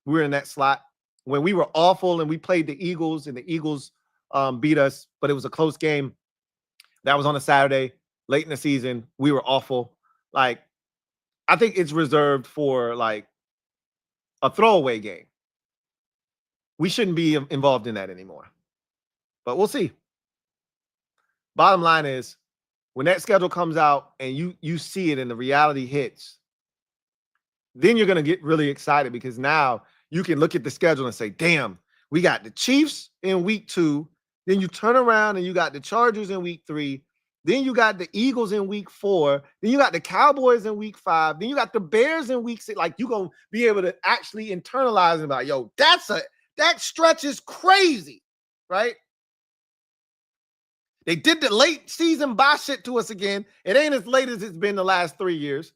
we were in that slot. When we were awful and we played the Eagles, and the Eagles beat us, but it was a close game. That was on a Saturday, late in the season. We were awful. Like, I think it's reserved for like a throwaway game. We shouldn't be involved in that anymore. But we'll see. Bottom line is, when that schedule comes out and you see it and the reality hits, then you're going to get really excited, because now you can look at the schedule and say, damn, we got the Chiefs in week 2. Then you turn around and you got the Chargers in week 3. Then you got the Eagles in week 4. Then you got the Cowboys in week 5. Then you got the Bears in week 6. Like, you're going to be able to actually internalize and be like, yo, that stretch is crazy, right? They did the late season bye shit to us again. It ain't as late as it's been the last 3 years,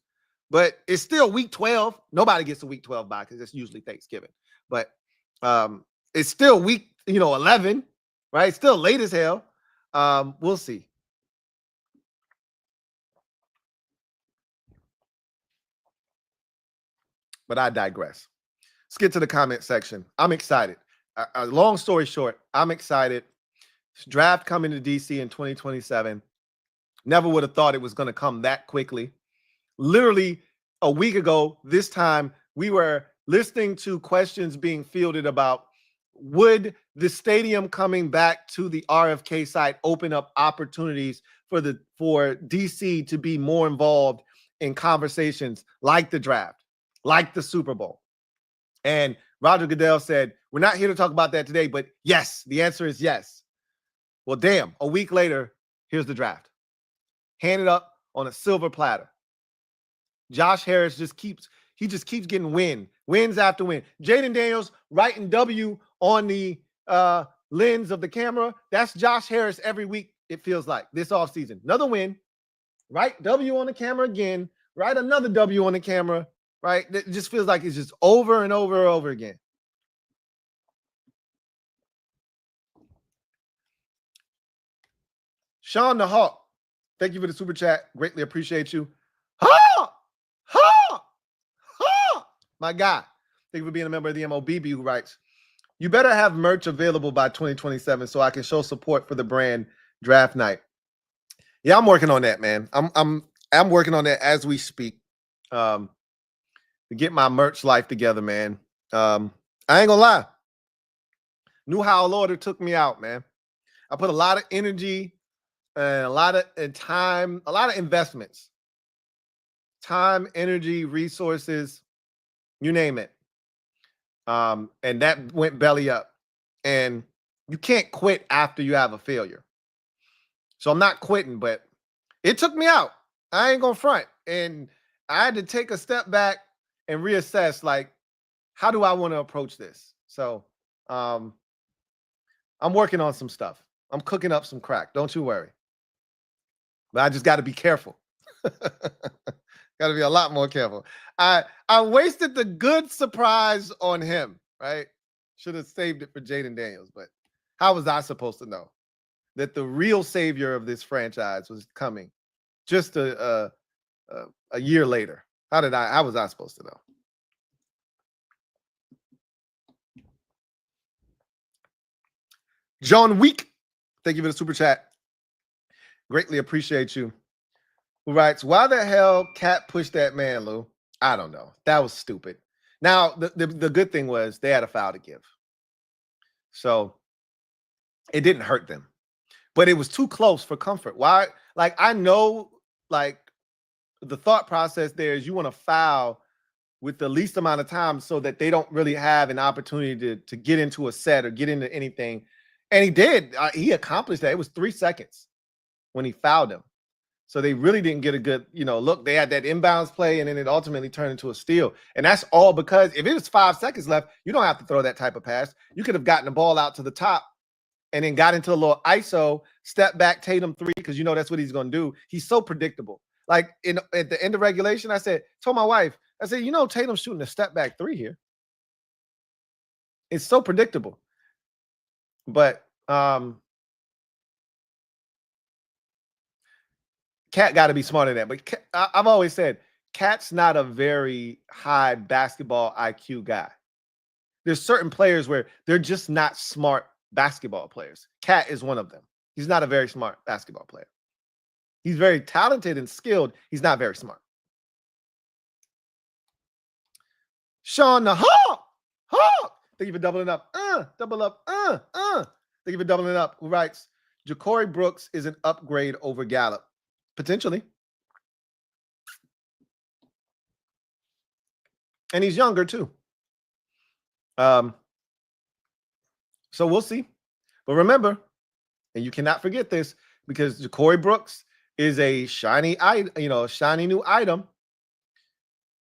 but it's still week 12. Nobody gets a week 12 bye because it's usually Thanksgiving. But it's still week 11, right? It's still late as hell. We'll see. But I digress. Let's get to the comment section. I'm excited. Long story short, I'm excited. Draft coming to DC in 2027. Never would have thought it was going to come that quickly. Literally a week ago, this time, we were listening to questions being fielded about, would the stadium coming back to the RFK site open up opportunities for DC to be more involved in conversations like the draft, like the Super Bowl? And Roger Goodell said, we're not here to talk about that today, but yes, the answer is yes. Well, damn, a week later, here's the draft. Handed up on a silver platter. Josh Harris just keeps getting wins after win. Jaden Daniels writing W on the lens of the camera. That's Josh Harris every week, it feels like, this offseason. Another win, right? W on the camera again, right? Another W on the camera, right? It just feels like it's just over and over and over again. Sean the Hawk, thank you for the super chat. Greatly appreciate you. Ha! Ha! Ha! My guy, thank you for being a member of the MOBB, who writes, you better have merch available by 2027 so I can show support for the brand draft night. Yeah, I'm working on that, man. I'm working on that as we speak. To get my merch life together, man. I ain't gonna lie. New Howell Order took me out, man. I put a lot of energy and a lot of time, a lot of investments. Time, energy, resources, you name it. And that went belly up. And you can't quit after you have a failure. So I'm not quitting, but it took me out. I ain't gonna front. And I had to take a step back and reassess, like, how do I want to approach this? So I'm working on some stuff. I'm cooking up some crack. Don't you worry. But I just got to be careful. Got to be a lot more careful. I wasted the good surprise on him, right? Should have saved it for Jaden Daniels, but how was I supposed to know that the real savior of this franchise was coming just a year later? How was I supposed to know? John Week, thank you for the super chat. Greatly appreciate you. Who writes, why the hell Cat pushed that man, Lou? I don't know. That was stupid. Now, the good thing was they had a foul to give. So it didn't hurt them. But it was too close for comfort. Why? Like, I know, like, the thought process there is you want to foul with the least amount of time so that they don't really have an opportunity to get into a set or get into anything. And he did. He accomplished that. It was 3 seconds when he fouled him. So they really didn't get a good, look. They had that inbounds play, and then it ultimately turned into a steal. And that's all because if it was 5 seconds left, you don't have to throw that type of pass. You could have gotten the ball out to the top and then got into a little ISO, step back, Tatum 3, because that's what he's going to do. He's so predictable. Like at the end of regulation, I told my wife, I said, Tatum's shooting a step back 3 here. It's so predictable. But Cat got to be smarter than that. But I've always said Cat's not a very high basketball IQ guy. There's certain players where they're just not smart basketball players. Cat is one of them. He's not a very smart basketball player. He's very talented and skilled. He's not very smart. Sean the Hawk. Thank you for doubling up. Double up. Thank you for doubling up. Who writes, Ja'Cory Brooks is an upgrade over Gallup. Potentially. And he's younger too. So we'll see. But remember, and you cannot forget this, because Ja'Cory Brooks is a shiny new item.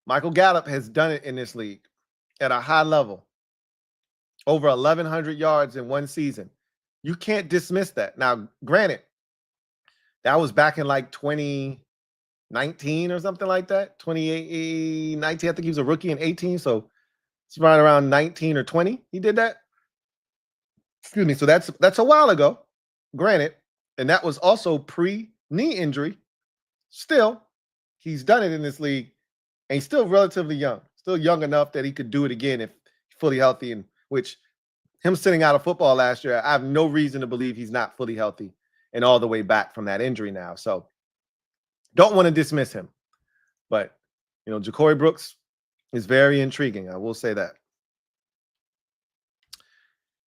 Michael Gallup has done it in this league at a high level. Over 1,100 yards in one season. You can't dismiss that. Now, granted, that was back in like 2019 or something like that. 2019, I think he was a rookie in 18. So it's right around 19 or 20. He did that. Excuse me. So that's a while ago, granted. And that was also pre-knee injury. Still, he's done it in this league. And he's still relatively young. Still young enough that he could do it again if fully healthy. And which him sitting out of football last year, I have no reason to believe he's not fully healthy and all the way back from that injury now. So don't want to dismiss him. But, Ja'Cory Brooks is very intriguing. I will say that.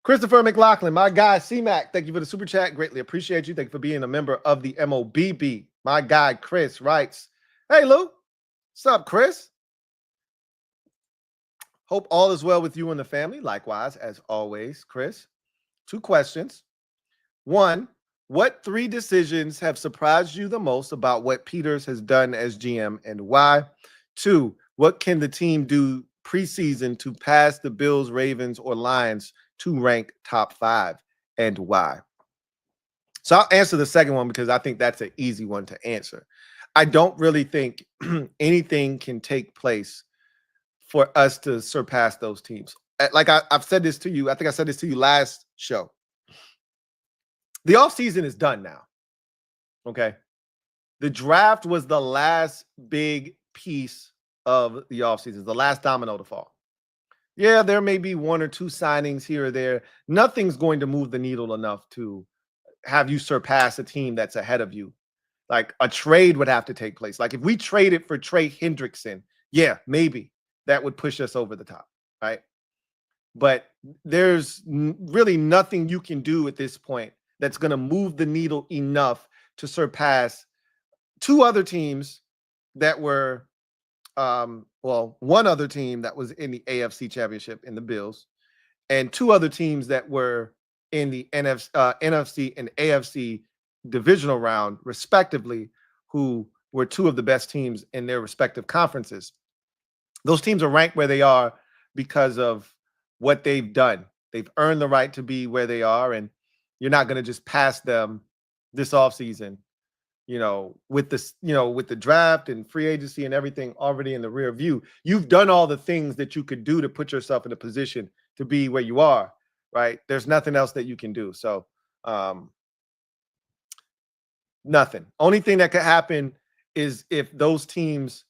Christopher McLaughlin, my guy, C-Mac, thank you for the super chat. Greatly appreciate you. Thank you for being a member of the MOBB. My guy, Chris, writes, hey, Lou. What's up, Chris? Hope all is well with you and the family. Likewise, as always, Chris. 2 questions. 1, what 3 decisions have surprised you the most about what Peters has done as GM and why? 2, what can the team do preseason to pass the Bills, Ravens, or Lions to rank top 5 and why? So I'll answer the second one because I think that's an easy one to answer. I don't really think anything can take place for us to surpass those teams. Like I've said this to you. I think I said this to you last show. The offseason is done now. Okay. The draft was the last big piece of the offseason, the last domino to fall. Yeah, there may be 1 or 2 signings here or there. Nothing's going to move the needle enough to have you surpass a team that's ahead of you. Like a trade would have to take place. Like if we traded for Trey Hendrickson, yeah, maybe that would push us over the top, right? But there's really nothing you can do at this point that's going to move the needle enough to surpass 2 other teams that were, one other team that was in the AFC Championship in the Bills, and 2 other teams that were in the NFC and AFC divisional round, respectively, who were two of the best teams in their respective conferences. Those teams are ranked where they are because of what they've done. They've earned the right to be where they are, and you're not going to just pass them this offseason, with this, with the draft and free agency and everything already in the rear view. You've done all the things that you could do to put yourself in a position to be where you are, right? There's nothing else that you can do. So, nothing. Only thing that could happen is if those teams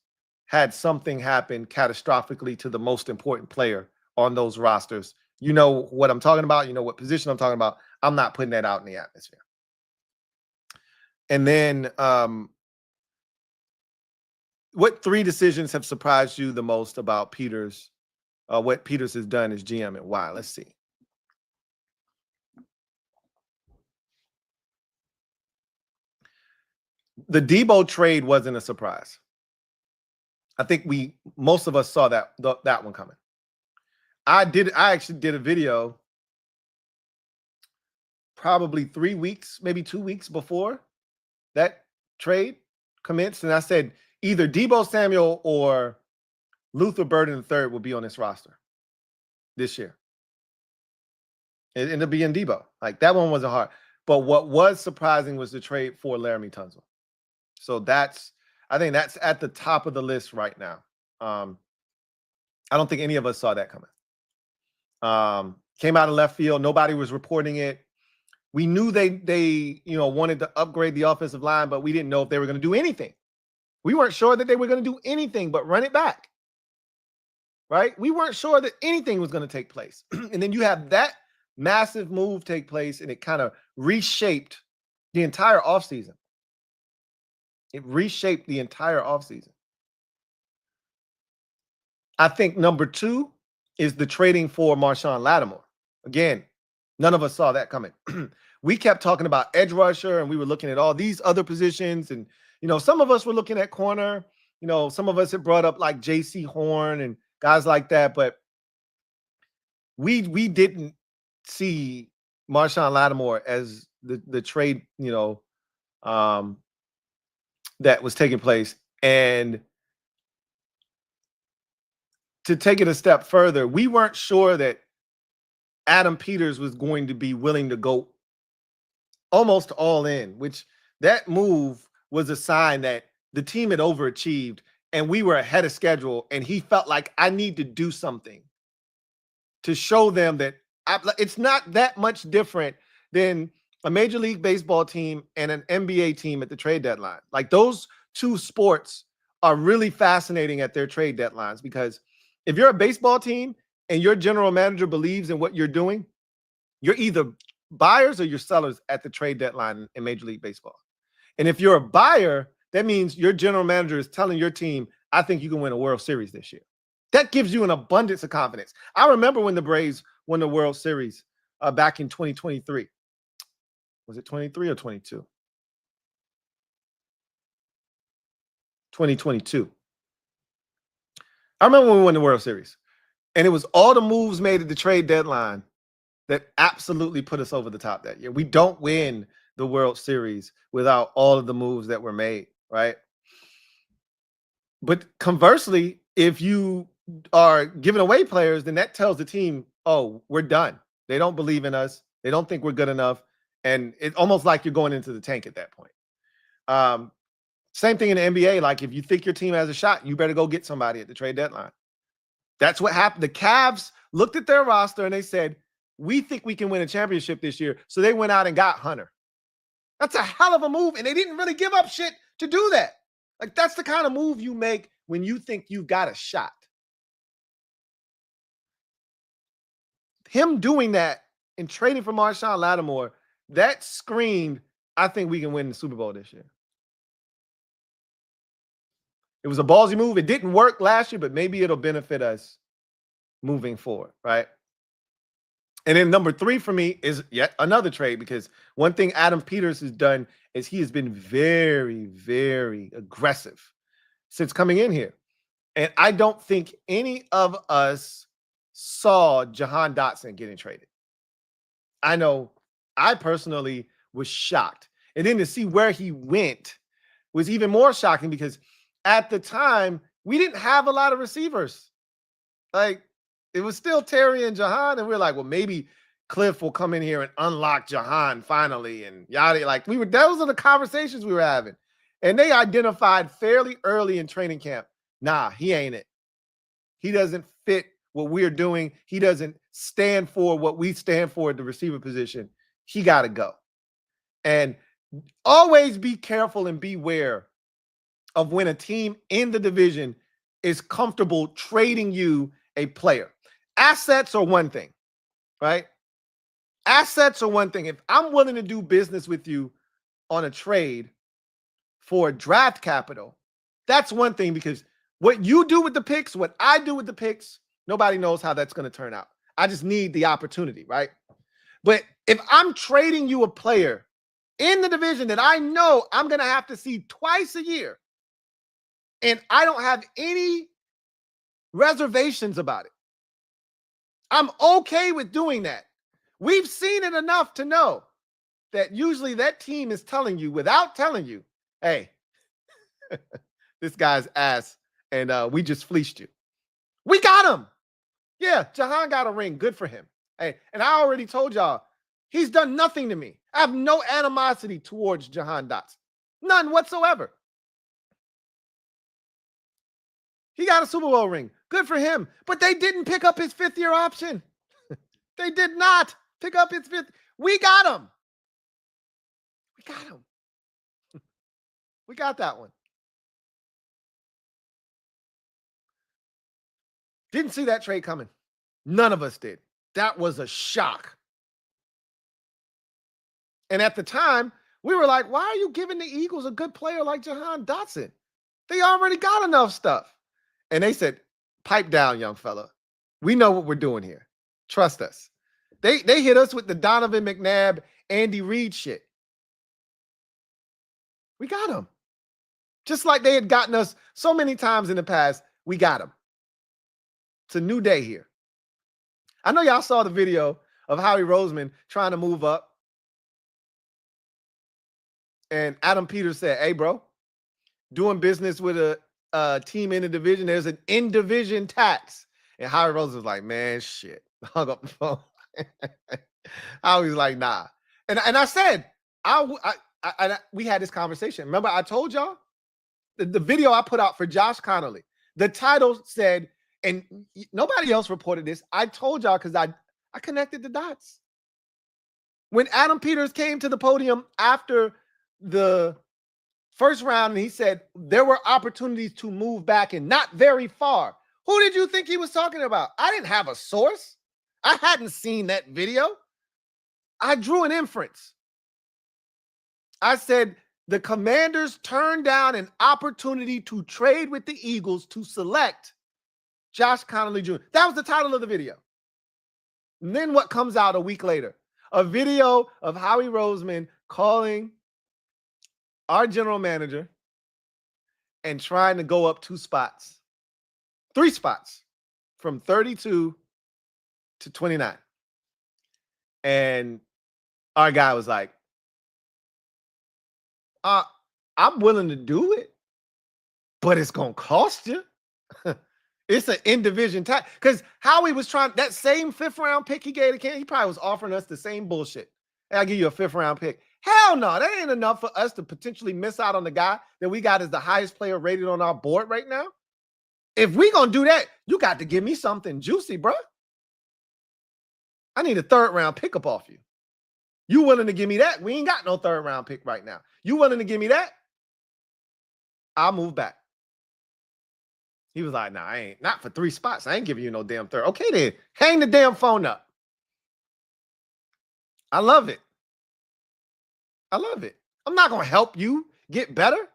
had something happen catastrophically to the most important player on those rosters. You know what I'm talking about. You know what position I'm talking about. I'm not putting that out in the atmosphere. And then what 3 decisions have surprised you the most about Peters? What Peters has done as GM and why? Let's see. The Debo trade wasn't a surprise. I think most of us saw that one coming. I actually did a video probably 3 weeks, maybe 2 weeks before that trade commenced. And I said either Debo Samuel or Luther Burden III will be on this roster this year. It ended up being Debo. Like, that one wasn't hard. But what was surprising was the trade for Laramie Tunsil. So I think that's at the top of the list right now. I don't think any of us saw that coming. Came out of left field. Nobody was reporting it. We knew they wanted to upgrade the offensive line, but we didn't know if they were going to do anything. We weren't sure that they were going to do anything but run it back. Right? We weren't sure that anything was going to take place. And then you have that massive move take place, and it kind of reshaped the entire offseason. It reshaped the entire offseason. I think number 2 is the trading for Marshawn Lattimore. Again, none of us saw that coming. We kept talking about edge rusher, and we were looking at all these other positions. And, some of us were looking at corner. Some of us had brought up like J.C. Horn and guys like that. But we didn't see Marshawn Lattimore as the trade, that was taking place. And to take it a step further, we weren't sure that Adam Peters was going to be willing to go almost all in, which that move was a sign that the team had overachieved and we were ahead of schedule. And he felt like, I need to do something to show them that it's not that much different than a Major League Baseball team and an NBA team at the trade deadline. Like, those two sports are really fascinating at their trade deadlines, because if you're a baseball team and your general manager believes in what you're doing, you're either buyers or you're sellers at the trade deadline in Major League Baseball. And if you're a buyer, that means your general manager is telling your team, I think you can win a World Series this year. That gives you an abundance of confidence. I remember when the Braves won the World Series back in 2023. Was it 23 or 22? 2022. I remember when we won the World Series. And it was all the moves made at the trade deadline that absolutely put us over the top that year. We don't win the World Series without all of the moves that were made, right? But conversely, if you are giving away players, then that tells the team, oh, we're done. They don't believe in us. They don't think we're good enough. And it's almost like you're going into the tank at that point. Same thing in the NBA. Like, if you think your team has a shot, you better go get somebody at the trade deadline. That's what happened. The Cavs looked at their roster and they said, we think we can win a championship this year. So they went out and got Hunter. That's a hell of a move. And they didn't really give up shit to do that. Like, that's the kind of move you make when you think you've got a shot. Him doing that and trading for Marshawn Lattimore, that screamed, I think we can win the Super Bowl this year. It was a ballsy move. It didn't work last year, but maybe it'll benefit us moving forward, right? And then number 3 for me is yet another trade, because one thing Adam Peters has done is he has been very, very aggressive since coming in here. And I don't think any of us saw Jahan Dotson getting traded. I know I personally was shocked. And then to see where he went was even more shocking because at the time, we didn't have a lot of receivers. Like, it was still Terry and Jahan, and we were like, well, maybe Cliff will come in here and unlock Jahan finally, and yada. Like, those are the conversations we were having. And they identified fairly early in training camp, nah, he ain't it. He doesn't fit what we're doing. He doesn't stand for what we stand for at the receiver position. He got to go. And always be careful and beware of when a team in the division is comfortable trading you a player. Assets are one thing, right? Assets are one thing. If I'm willing to do business with you on a trade for draft capital, that's one thing, because what you do with the picks, what I do with the picks, nobody knows how that's going to turn out. I just need the opportunity, right? But if I'm trading you a player in the division that I know I'm going to have to see twice a year, and I don't have any reservations about it, I'm okay with doing that. We've seen it enough to know that usually that team is telling you, without telling you, hey, this guy's ass, and we just fleeced you. We got him. Yeah, Jahan got a ring. Good for him. Hey, and I already told y'all, he's done nothing to me. I have no animosity towards Jahan Dotson. None whatsoever. He got a Super Bowl ring. Good for him. But they didn't pick up his fifth-year option. They did not pick up his fifth. We got him. We got him. We got that one. Didn't see that trade coming. None of us did. That was a shock. And at the time, we were like, why are you giving the Eagles a good player like Jahan Dotson? They already got enough stuff. And they said, pipe down, young fella. We know what we're doing here. Trust us. They hit us with the Donovan McNabb, Andy Reid shit. We got him. Just like they had gotten us so many times in the past, we got him. It's a new day here. I know y'all saw the video of Howie Roseman trying to move up. And Adam Peters said, hey, bro, doing business with a team in the division, there's an in-division tax. And Howie Roseman was like, man, shit. Hung up the phone. I was like, nah. And I said, we had this conversation. Remember, I told y'all the video I put out for Josh Connolly. The title said, and nobody else reported this, I told y'all because I connected the dots. When Adam Peters came to the podium after the first round and he said there were opportunities to move back and not very far, who did you think he was talking about? I didn't have a source. I hadn't seen that video. I drew an inference. I said the Commanders turned down an opportunity to trade with the Eagles to select Josh Connolly Jr. That was the title of the video. And then what comes out a week later? A video of Howie Roseman calling our general manager and trying to go up 3 spots from 32 to 29. And our guy was like, I'm willing to do it, but it's going to cost you. It's an in-division tax. Because Howie was trying, that same 5th round pick he gave to Ken, he probably was offering us the same bullshit. Hey, I'll give you a 5th round pick. Hell no, that ain't enough for us to potentially miss out on the guy that we got as the highest player rated on our board right now. If we going to do that, you got to give me something juicy, bro. I need a 3rd round pick up off you. You willing to give me that? We ain't got no 3rd round pick right now. You willing to give me that? I'll move back. He was like, nah, I ain't. Not for 3 spots. I ain't giving you no damn 3rd. Okay, then. Hang the damn phone up. I love it. I love it. I'm not going to help you get better.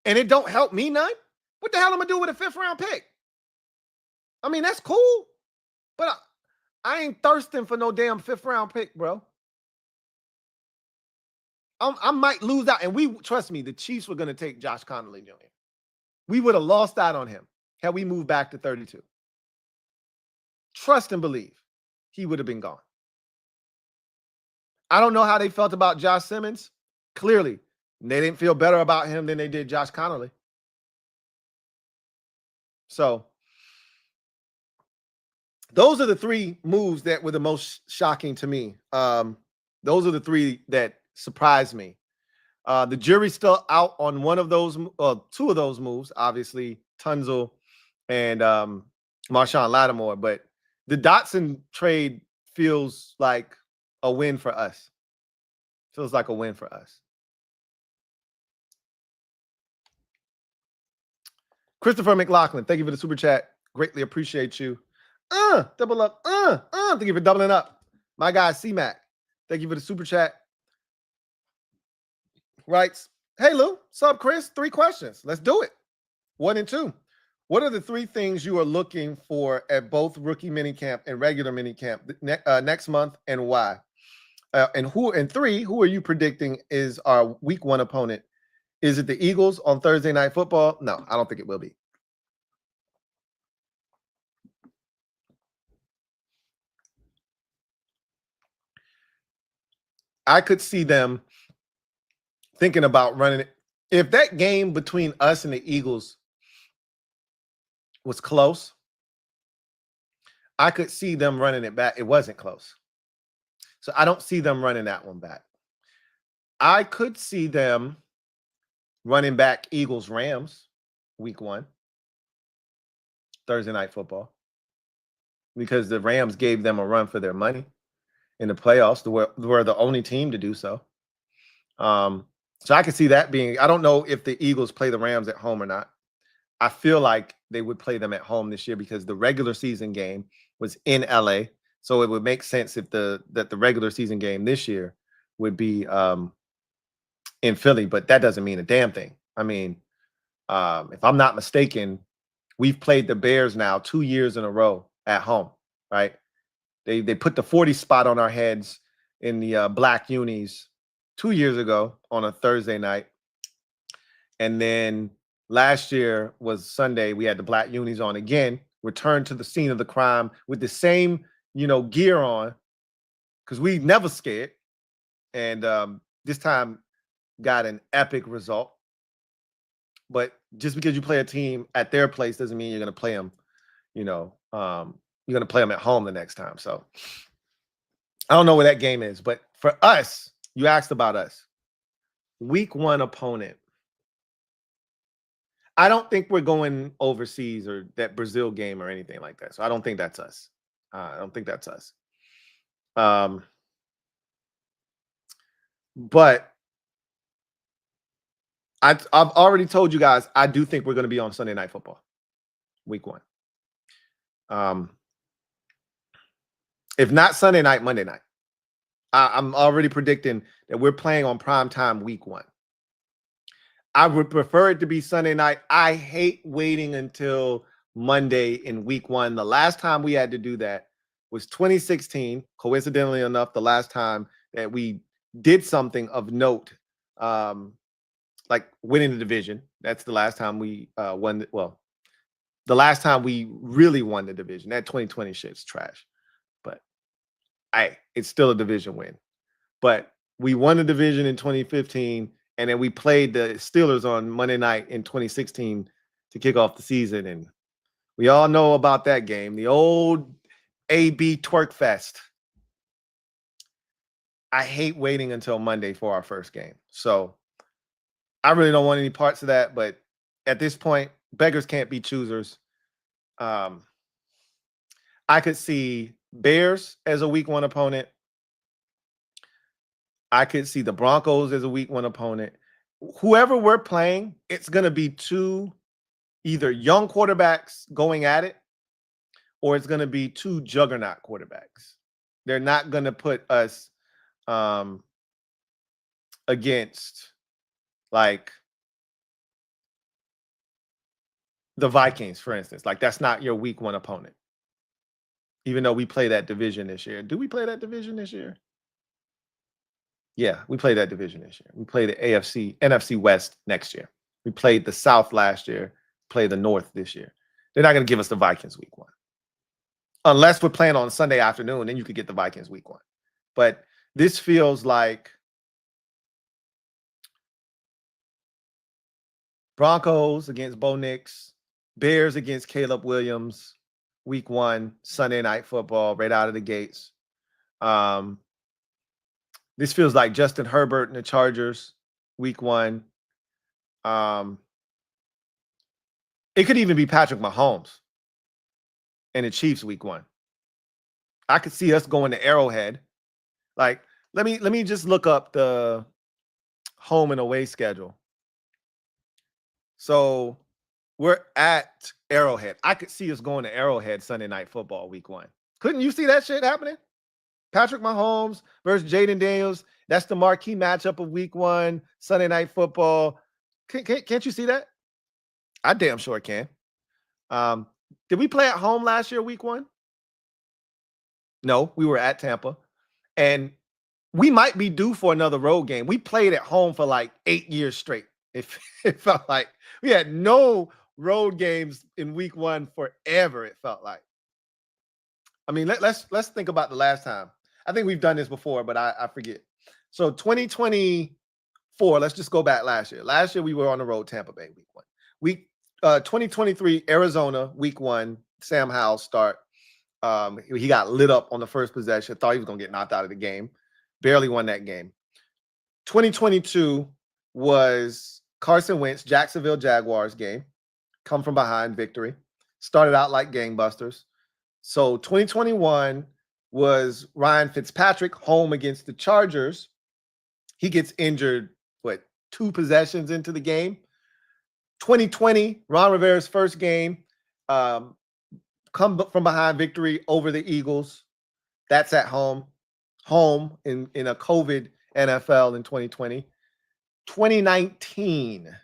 And it don't help me none. What the hell am I going to do with a 5th round pick? I mean, that's cool. But I ain't thirsting for no damn 5th round pick, bro. I might lose out. And trust me, the Chiefs were going to take Josh Connolly Jr. We would have lost out on him had we moved back to 32. Trust and believe he would have been gone. I don't know how they felt about Josh Simmons. Clearly, They didn't feel better about him than they did Josh Connolly. So those are the three moves that were the most shocking to me. Those are the three that surprised me. The jury's still out on one of those, two of those moves, obviously, Tunzel and Marshawn Lattimore. But the Dotson trade feels like a win for us. Feels like a win for us. Christopher McLaughlin, thank you for the super chat. Greatly appreciate you. Double up. Thank you for doubling up. My guy, C-Mac, thank you for the super chat. Writes, hey, Lou, what's up, Chris? 3 questions. Let's do it. 1 and 2. What are the 3 things you are looking for at both rookie minicamp and regular minicamp next month, and why? And 3, who are you predicting is our week 1 opponent? Is it the Eagles on Thursday Night Football? No, I don't think it will be. I could see them thinking about running it. If that game between us and the Eagles was close, I could see them running it back. It wasn't close. So I don't see them running that one back. I could see them running back Eagles-Rams week 1, Thursday Night Football, because the Rams gave them a run for their money in the playoffs. We're the only team to do so. So I could see that being, I don't know if the Eagles play the Rams at home or not. I feel like they would play them at home this year because the regular season game was in LA. So it would make sense if the regular season game this year would be in Philly, but that doesn't mean a damn thing. I mean, if I'm not mistaken, we've played the Bears now 2 years in a row at home, right? They put the 40 spot on our heads in the black unis 2 years ago on a Thursday night. And then last year was Sunday. We had the black unis on again, returned to the scene of the crime with the same, gear on, because we never scared. And this time got an epic result. But just because you play a team at their place doesn't mean you're going to play them, you're going to play them at home the next time. So I don't know where that game is. But for us, you asked about us. Week 1 opponent. I don't think we're going overseas or that Brazil game or anything like that. So I don't think that's us. But I've already told you guys, I do think we're going to be on Sunday Night Football, week 1. If not Sunday night, Monday night. I'm already predicting that we're playing on primetime week 1. I would prefer it to be Sunday night. I hate waiting until Monday in week 1. The last time we had to do that was 2016. Coincidentally enough, the last time that we did something of note, like winning the division. That's the last time we won. The last time we really won the division. That 2020 shit's trash. But it's still a division win. But we won the division in 2015, and then we played the Steelers on Monday night in 2016 to kick off the season. And we all know about that game, the old AB twerk fest. I hate waiting until Monday for our first game. So I really don't want any parts of that. But at this point, beggars can't be choosers. I could see Bears as a week 1 opponent. I could see the Broncos as a week 1 opponent. Whoever we're playing, it's going to be 2 either young quarterbacks going at it, or it's going to be 2 juggernaut quarterbacks. They're not going to put us against like the Vikings, for instance. Like, that's not your week 1 opponent. Even though we play that division this year. Do we play that division this year? Yeah, we play that division this year. We play the NFC West next year. We played the South last year, play the North this year. They're not going to give us the Vikings week 1. Unless we're playing on Sunday afternoon, then you could get the Vikings week 1. But this feels like Broncos against Bo Nix. Bears against Caleb Williams. Week 1, Sunday Night Football, right out of the gates. This feels like Justin Herbert and the Chargers, Week 1. It could even be Patrick Mahomes and the Chiefs, Week 1. I could see us going to Arrowhead. Like, let me just look up the home and away schedule. So we're at Arrowhead. I could see us going to Arrowhead Sunday Night Football, Week 1. Couldn't you see that shit happening? Patrick Mahomes versus Jaden Daniels. That's the marquee matchup of Week 1, Sunday Night Football. Can't you see that? I damn sure can. Did we play at home last year, Week 1? No, we were at Tampa. And we might be due for another road game. We played at home for like 8 years straight. It felt like we had no road games in Week 1 forever, it felt like. I mean, let's think about the last time. I think we've done this before, but I forget. So 2024, let's just go back last year. Last year, we were on the road, Tampa Bay, Week 1. 2023, Arizona, Week 1, Sam Howell start. He got lit up on the first possession. Thought he was going to get knocked out of the game. Barely won that game. 2022 was Carson Wentz, Jacksonville Jaguars game. Come from behind victory. Started out like gangbusters. So 2021 was Ryan Fitzpatrick home against the Chargers. He gets injured, 2 possessions into the game. 2020, Ron Rivera's first game. Come from behind victory over the Eagles. That's at home. Home in a COVID NFL in 2020. 2019.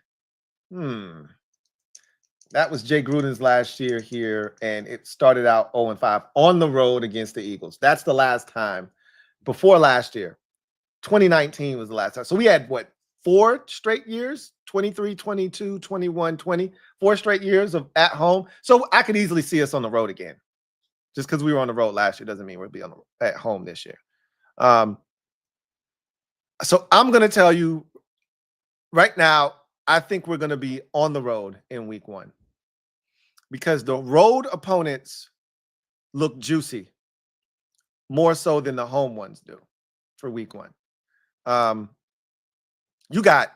That was Jay Gruden's last year here, and it started out 0-5 on the road against the Eagles. That's the last time. Before last year, 2019 was the last time. So we had, 4 straight years? 23, 22, 21, 20. 4 straight years of at home. So I could easily see us on the road again. Just because we were on the road last year doesn't mean we'll be at home this year. So I'm going to tell you right now, I think we're going to be on the road in Week 1 because the road opponents look juicy more so than the home ones do for Week 1. You got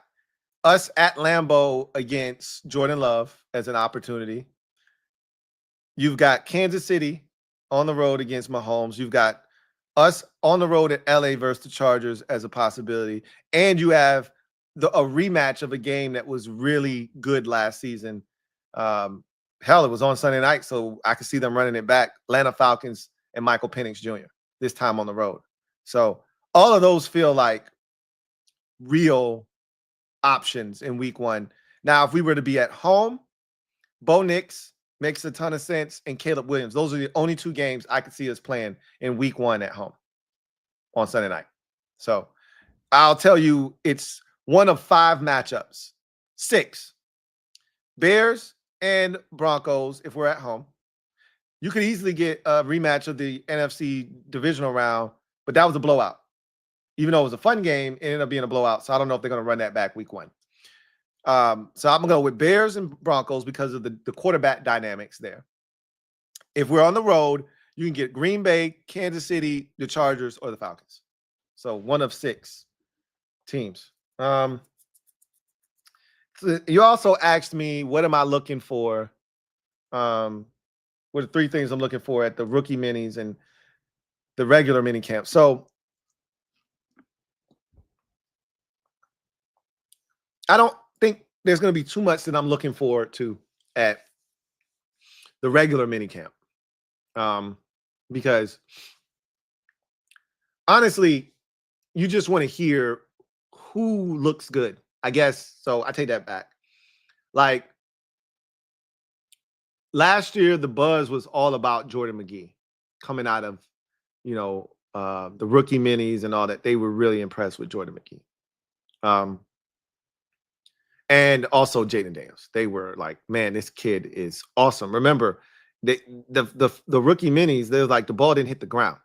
us at Lambeau against Jordan Love as an opportunity. You've got Kansas City on the road against Mahomes. You've got us on the road at LA versus the Chargers as a possibility. And you have a rematch of a game that was really good last season. Hell, it was on Sunday night, so I could see them running it back. Atlanta Falcons and Michael Penix Jr. this time on the road. So all of those feel like real options in Week 1. Now, if we were to be at home, Bo Nix makes a ton of sense, and Caleb Williams. Those are the only 2 games I could see us playing in Week 1 at home on Sunday night. So I'll tell you, it's one of 5 matchups. 6. Bears and Broncos if we're at home. You could easily get a rematch of the NFC divisional round, but that was a blowout. Even though it was a fun game, it ended up being a blowout. So I don't know if they're going to run that back Week 1. So I'm going to go with Bears and Broncos because of the quarterback dynamics there. If we're on the road, you can get Green Bay, Kansas City, the Chargers, or the Falcons. So one of 6 teams. So you also asked me, what am I looking for? What are 3 things I'm looking for at the rookie minis and the regular mini camp? So I don't think there's going to be too much that I'm looking forward to at the regular mini camp. Because honestly, you just want to hear who looks good, I guess. So I take that back. Like last year, the buzz was all about Jordan McGee coming out of, the rookie minis and all that. They were really impressed with Jordan McGee. And also Jaden Daniels. They were like, man, this kid is awesome. Remember, the rookie minis, they was like the ball didn't hit the ground.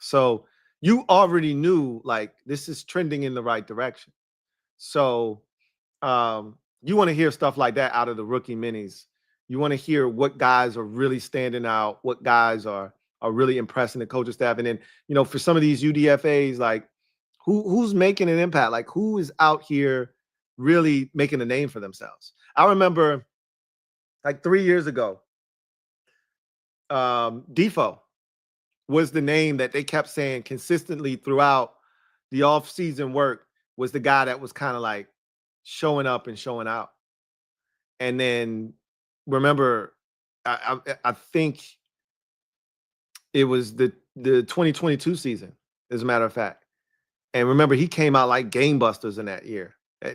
So you already knew like this is trending in the right direction. So you want to hear stuff like that out of the rookie minis. You want to hear what guys are really standing out, what guys are really impressing the coaching staff. And then, you know, for some of these UDFAs, like who's making an impact? Like who is out here really making a name for themselves? I remember like 3 years ago, Defo was the name that they kept saying consistently throughout the off-season work, was the guy that was kind of like showing up and showing out. And then remember, I think it was the 2022 season, as a matter of fact. And remember, he came out like gangbusters in that year.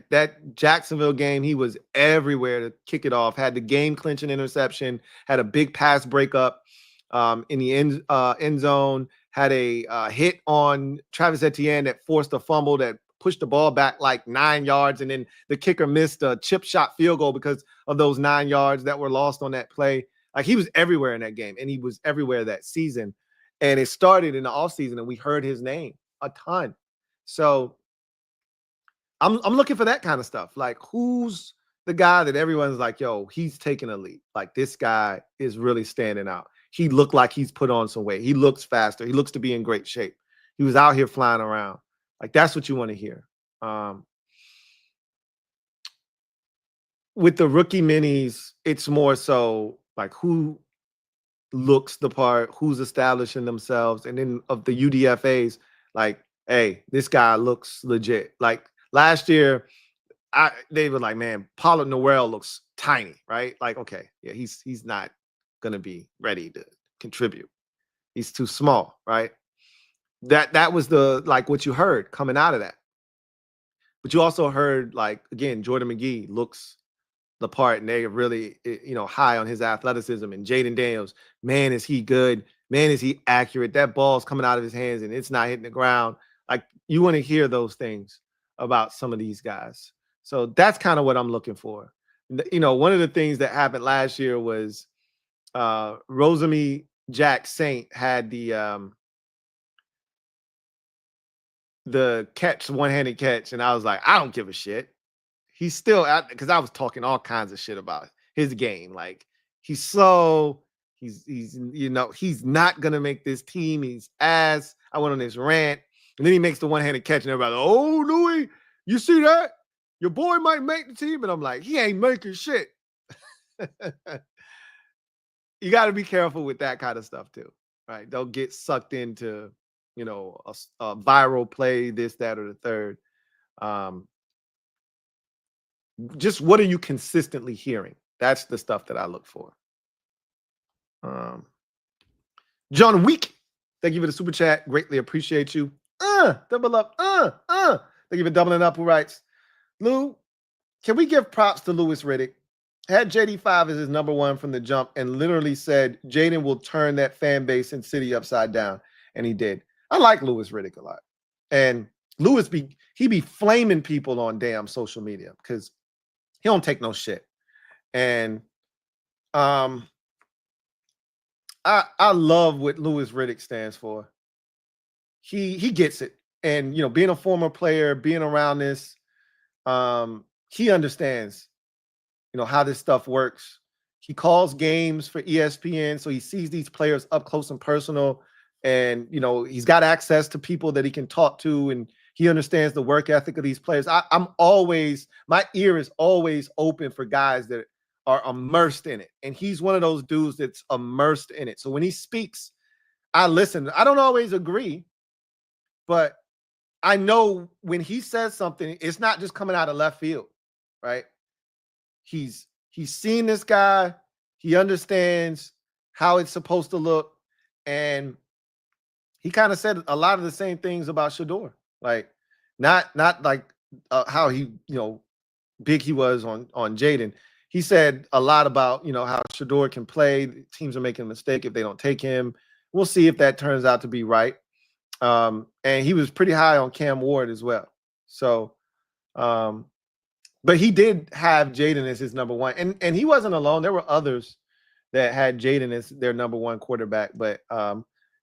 That Jacksonville game, he was everywhere to kick it off. Had the game-clinching interception. Had a big pass breakup in the end zone. Had a hit on Travis Etienne that forced a fumble that pushed the ball back like 9 yards, and then the kicker missed a chip shot field goal because of those 9 yards that were lost on that play. Like he was everywhere in that game, and he was everywhere that season. And it started in the offseason, and we heard his name a ton. So I'm looking for that kind of stuff. Like who's the guy that everyone's like, yo, he's taking a leap. Like this guy is really standing out. He looked like he's put on some weight. He looks faster. He looks to be in great shape. He was out here flying around. Like that's what you want to hear. With the rookie minis, it's more so like who looks the part, who's establishing themselves. And then of the UDFAs, like, hey, this guy looks legit. Like last year, they were like, man, Pollard Noel looks tiny, right? Like, okay, yeah, he's not gonna be ready to contribute. He's too small, right? That was the like what you heard coming out of that. But you also heard, like, again, Jordan McGee looks the part, and they're really, you know, high on his athleticism. And Jaden Daniels, man, is he good? Man, is he accurate? That ball's coming out of his hands and it's not hitting the ground. Like you want to hear those things about some of these guys. So that's kind of what I'm looking for. You know, one of the things that happened last year was Rosemy Jack Saint had the catch, one-handed catch, and I was like, I don't give a shit. He's still out, because I was talking all kinds of shit about his game. Like he's slow. He's you know, he's not gonna make this team. He's ass. I went on this rant, and then he makes the one-handed catch, and everybody, oh, Louie, you see that? Your boy might make the team, and I'm like, he ain't making shit. You got to be careful with that kind of stuff too, right? Don't get sucked into, you know, a viral play, this, that, or the third. Just what are you consistently hearing? That's the stuff that I look for. John Week, thank you for the super chat. Greatly appreciate you. Double up. Thank you for doubling up. Who writes, Lou, can we give props to Louis Riddick? Had JD5 as his #1 from the jump and literally said Jaden will turn that fan base and city upside down. And he did. I like Louis Riddick a lot. And Louis he be flaming people on damn social media because he don't take no shit. And I love what Louis Riddick stands for. He gets it. And, you know, being a former player, being around this, he understands, you know, how this stuff works. He calls games for ESPN, so he sees these players up close and personal. And, you know, he's got access to people that he can talk to, and he understands the work ethic of these players. My ear is always open for guys that are immersed in it. And he's one of those dudes that's immersed in it. So when he speaks, I listen. I don't always agree, but I know when he says something, it's not just coming out of left field, right? He's seen this guy. He understands how it's supposed to look. And he kind of said a lot of the same things about Shedeur. Like, not like how he, you know, big he was on Jaden. He said a lot about, you know, how Shedeur can play. Teams are making a mistake if they don't take him. We'll see if that turns out to be right. And he was pretty high on Cam Ward as well. So, but he did have Jaden as his #1. And he wasn't alone. There were others that had Jaden as their #1 quarterback. But,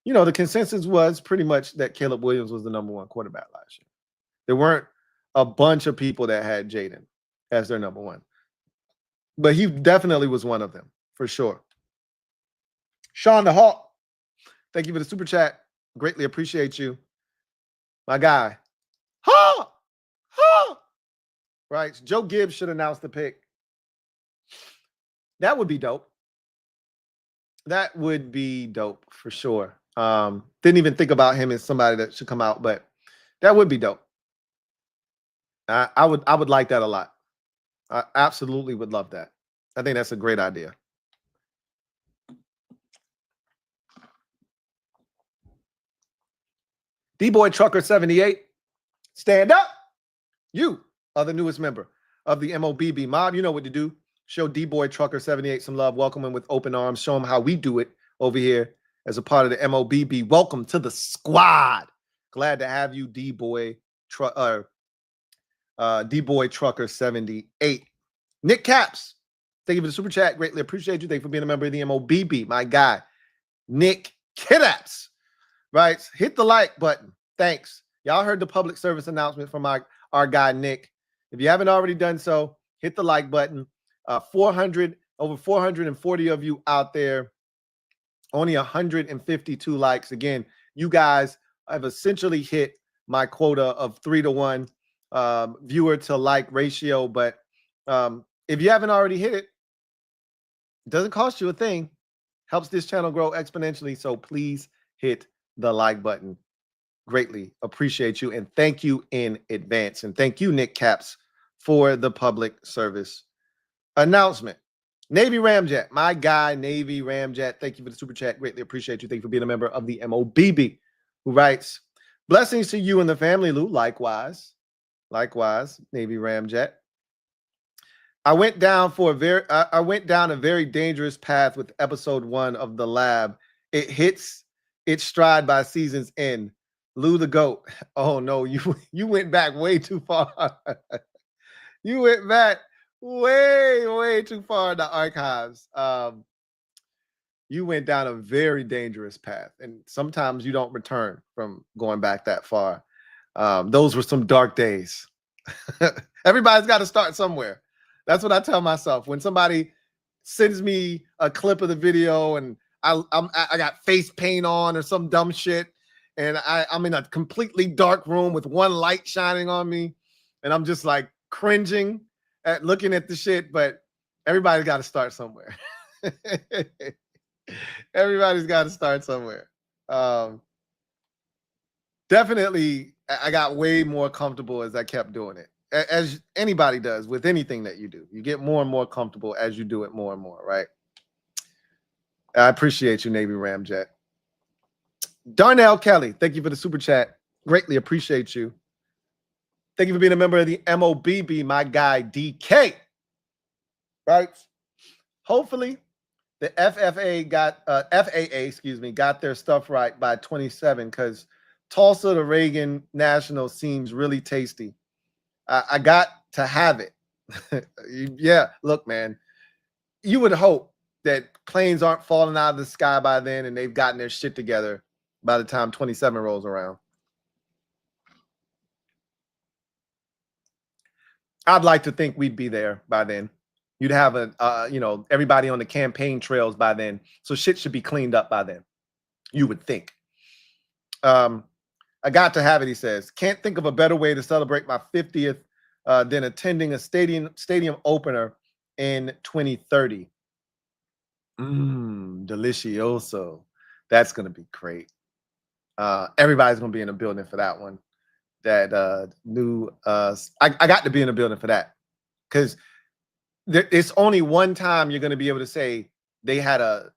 you know, the consensus was pretty much that Caleb Williams was the #1 quarterback last year. There weren't a bunch of people that had Jaden as their #1. but he definitely was one of them for sure. Sean the Hawk, thank you for the super chat. Greatly appreciate you. My guy. Ha! Ha! Right. Joe Gibbs should announce the pick. That would be dope. That would be dope for sure. Didn't even think about him as somebody that should come out, but that would be dope. I would like that a lot. I absolutely would love that. I think that's a great idea. D-Boy Trucker 78, stand up. You are the newest member of the MOBB mob. You know what to do. Show D-Boy Trucker 78 some love. Welcome him with open arms. Show him how we do it over here as a part of the MOBB. Welcome to the squad. Glad to have you, D-Boy Trucker 78. Nick Caps, thank you for the super chat. Greatly appreciate you. Thank you for being a member of the MOBB. My guy, Nick Kidaps. Right? Hit the like button. Thanks. Y'all heard the public service announcement from our guy, Nick. If you haven't already done so, hit the like button. Over 440 of you out there. Only 152 likes. Again, you guys have essentially hit my quota of 3-to-1 viewer to like ratio. But if you haven't already hit it, it doesn't cost you a thing. Helps this channel grow exponentially. So please hit the like button. Greatly appreciate you. And thank you in advance. And thank you, Nick Caps, for the public service announcement. Navy Ramjet, my guy, Navy Ramjet. Thank you for the super chat. Greatly appreciate you. Thank you for being a member of the MOBB, who writes, blessings to you and the family, Lou. Likewise, Navy Ramjet. I went down a very dangerous path with episode 1 of The Lab. It hits its stride by season's end. Lou the GOAT. Oh no, you went back way too far. You went back way too far in the archives. You went down a very dangerous path, and sometimes you don't return from going back that far. Those were some dark days. Everybody's got to start somewhere. That's what I tell myself when somebody sends me a clip of the video and I got face paint on or some dumb shit, and I'm in a completely dark room with one light shining on me, and I'm just like cringing at looking at the shit. But everybody's got to start somewhere. Everybody's got to start somewhere. Definitely, I got way more comfortable as I kept doing it. As anybody does with anything that you do, you get more and more comfortable as you do it more and more, right? I appreciate you, Navy Ramjet. Darnell Kelly, thank you for the super chat. Greatly appreciate you. Thank you for being a member of the MOBB, my guy, DK. Right? Hopefully, the FAA got their stuff right by 27, because Tulsa to Reagan National seems really tasty. I got to have it. Yeah, look, man, you would hope that planes aren't falling out of the sky by then and they've gotten their shit together by the time 27 rolls around. I'd like to think we'd be there by then. You'd have everybody on the campaign trails by then. So shit should be cleaned up by then. You would think. I got to have it, he says. Can't think of a better way to celebrate my 50th than attending a stadium opener in 2030. Delicioso. That's going to be great. Everybody's going to be in the building for that one. That new I got to be in the building for that, because it's only one time you're going to be able to say they had the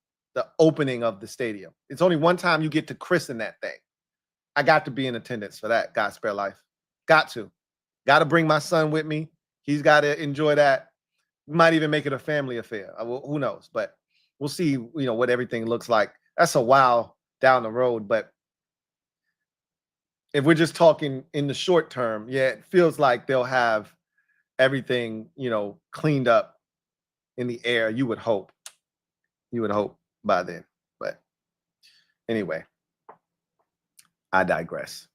opening of the stadium. It's only one time you get to christen that thing. I got to be in attendance for that. God spare life. Got to bring my son with me. He's got to enjoy that. Might even make it a family affair. Who knows? But we'll see, what everything looks like. That's a while down the road. But if we're just talking in the short term, yeah, it feels like they'll have everything, cleaned up in the air. You would hope. By then. But anyway, I digress.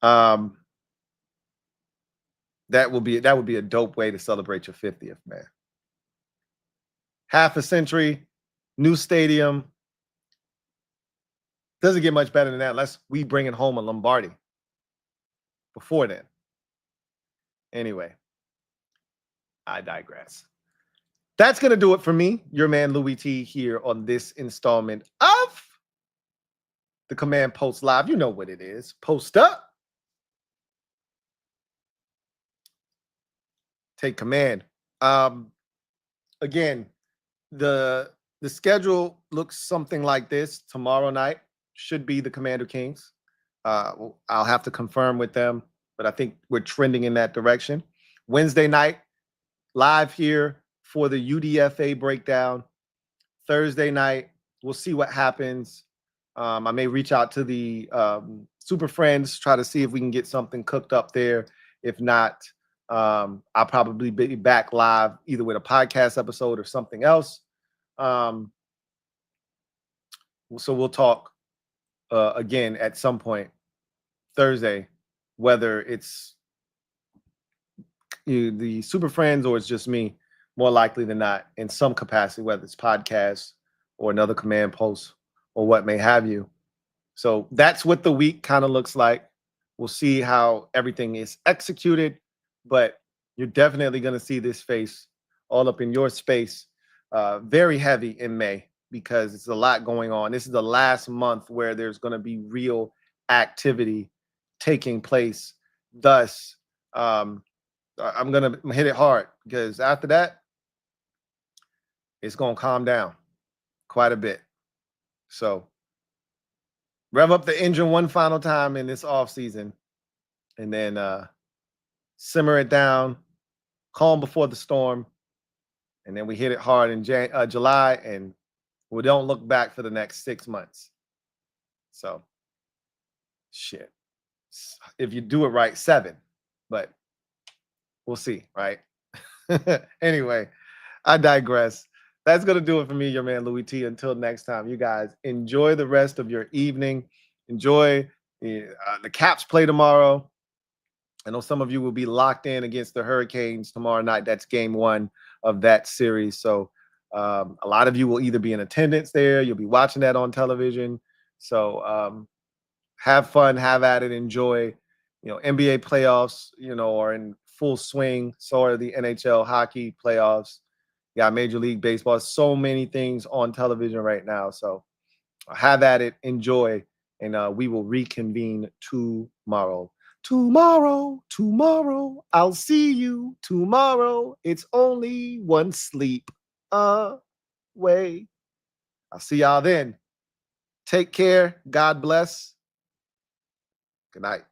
That would be a dope way to celebrate your 50th, man. half a century, new stadium. Doesn't get much better than that unless we bring it home a Lombardi before then. Anyway, I digress. That's going to do it for me, your man Louie T, here on this installment of the Command Post Live. You know what it is. Post up. Take command. Again, the schedule looks something like this. Tomorrow night should be the Commander Kings. I'll have to confirm with them, but I think we're trending in that direction. Wednesday night, live here for the UDFA breakdown. Thursday night, we'll see what happens. I may reach out to the Super Friends, try to see if we can get something cooked up there. If not, I'll probably be back live either with a podcast episode or something else. So we'll talk again at some point Thursday, whether it's the Super Friends or it's just me, more likely than not, in some capacity, whether it's podcast or another command post or what may have you. So that's what the week kind of looks like. We'll see how everything is executed, but you're definitely going to see this face all up in your space very heavy in May because it's a lot going on. This is the last month where there's going to be real activity taking place. Thus, I'm going to hit it hard because after that, it's going to calm down quite a bit. So rev up the engine one final time in this off season and then simmer it down, calm before the storm. And then we hit it hard in July and we don't look back for the next 6 months. So shit. If you do it right, 7, but we'll see, right? Anyway, I digress. That's going to do it for me, your man Louie T. Until next time, you guys enjoy the rest of your evening. Enjoy the Caps play tomorrow. I know some of you will be locked in against the Hurricanes tomorrow night. That's game 1 of that series. So a lot of you will either be in attendance there. You'll be watching that on television. So have fun, have at it, enjoy. NBA playoffs, are in full swing. So are the NHL hockey playoffs. Yeah, Major League Baseball. So many things on television right now. So have at it, enjoy, and we will reconvene tomorrow. Tomorrow, I'll see you tomorrow. It's only one sleep away. I'll see y'all then. Take care. God bless. Good night.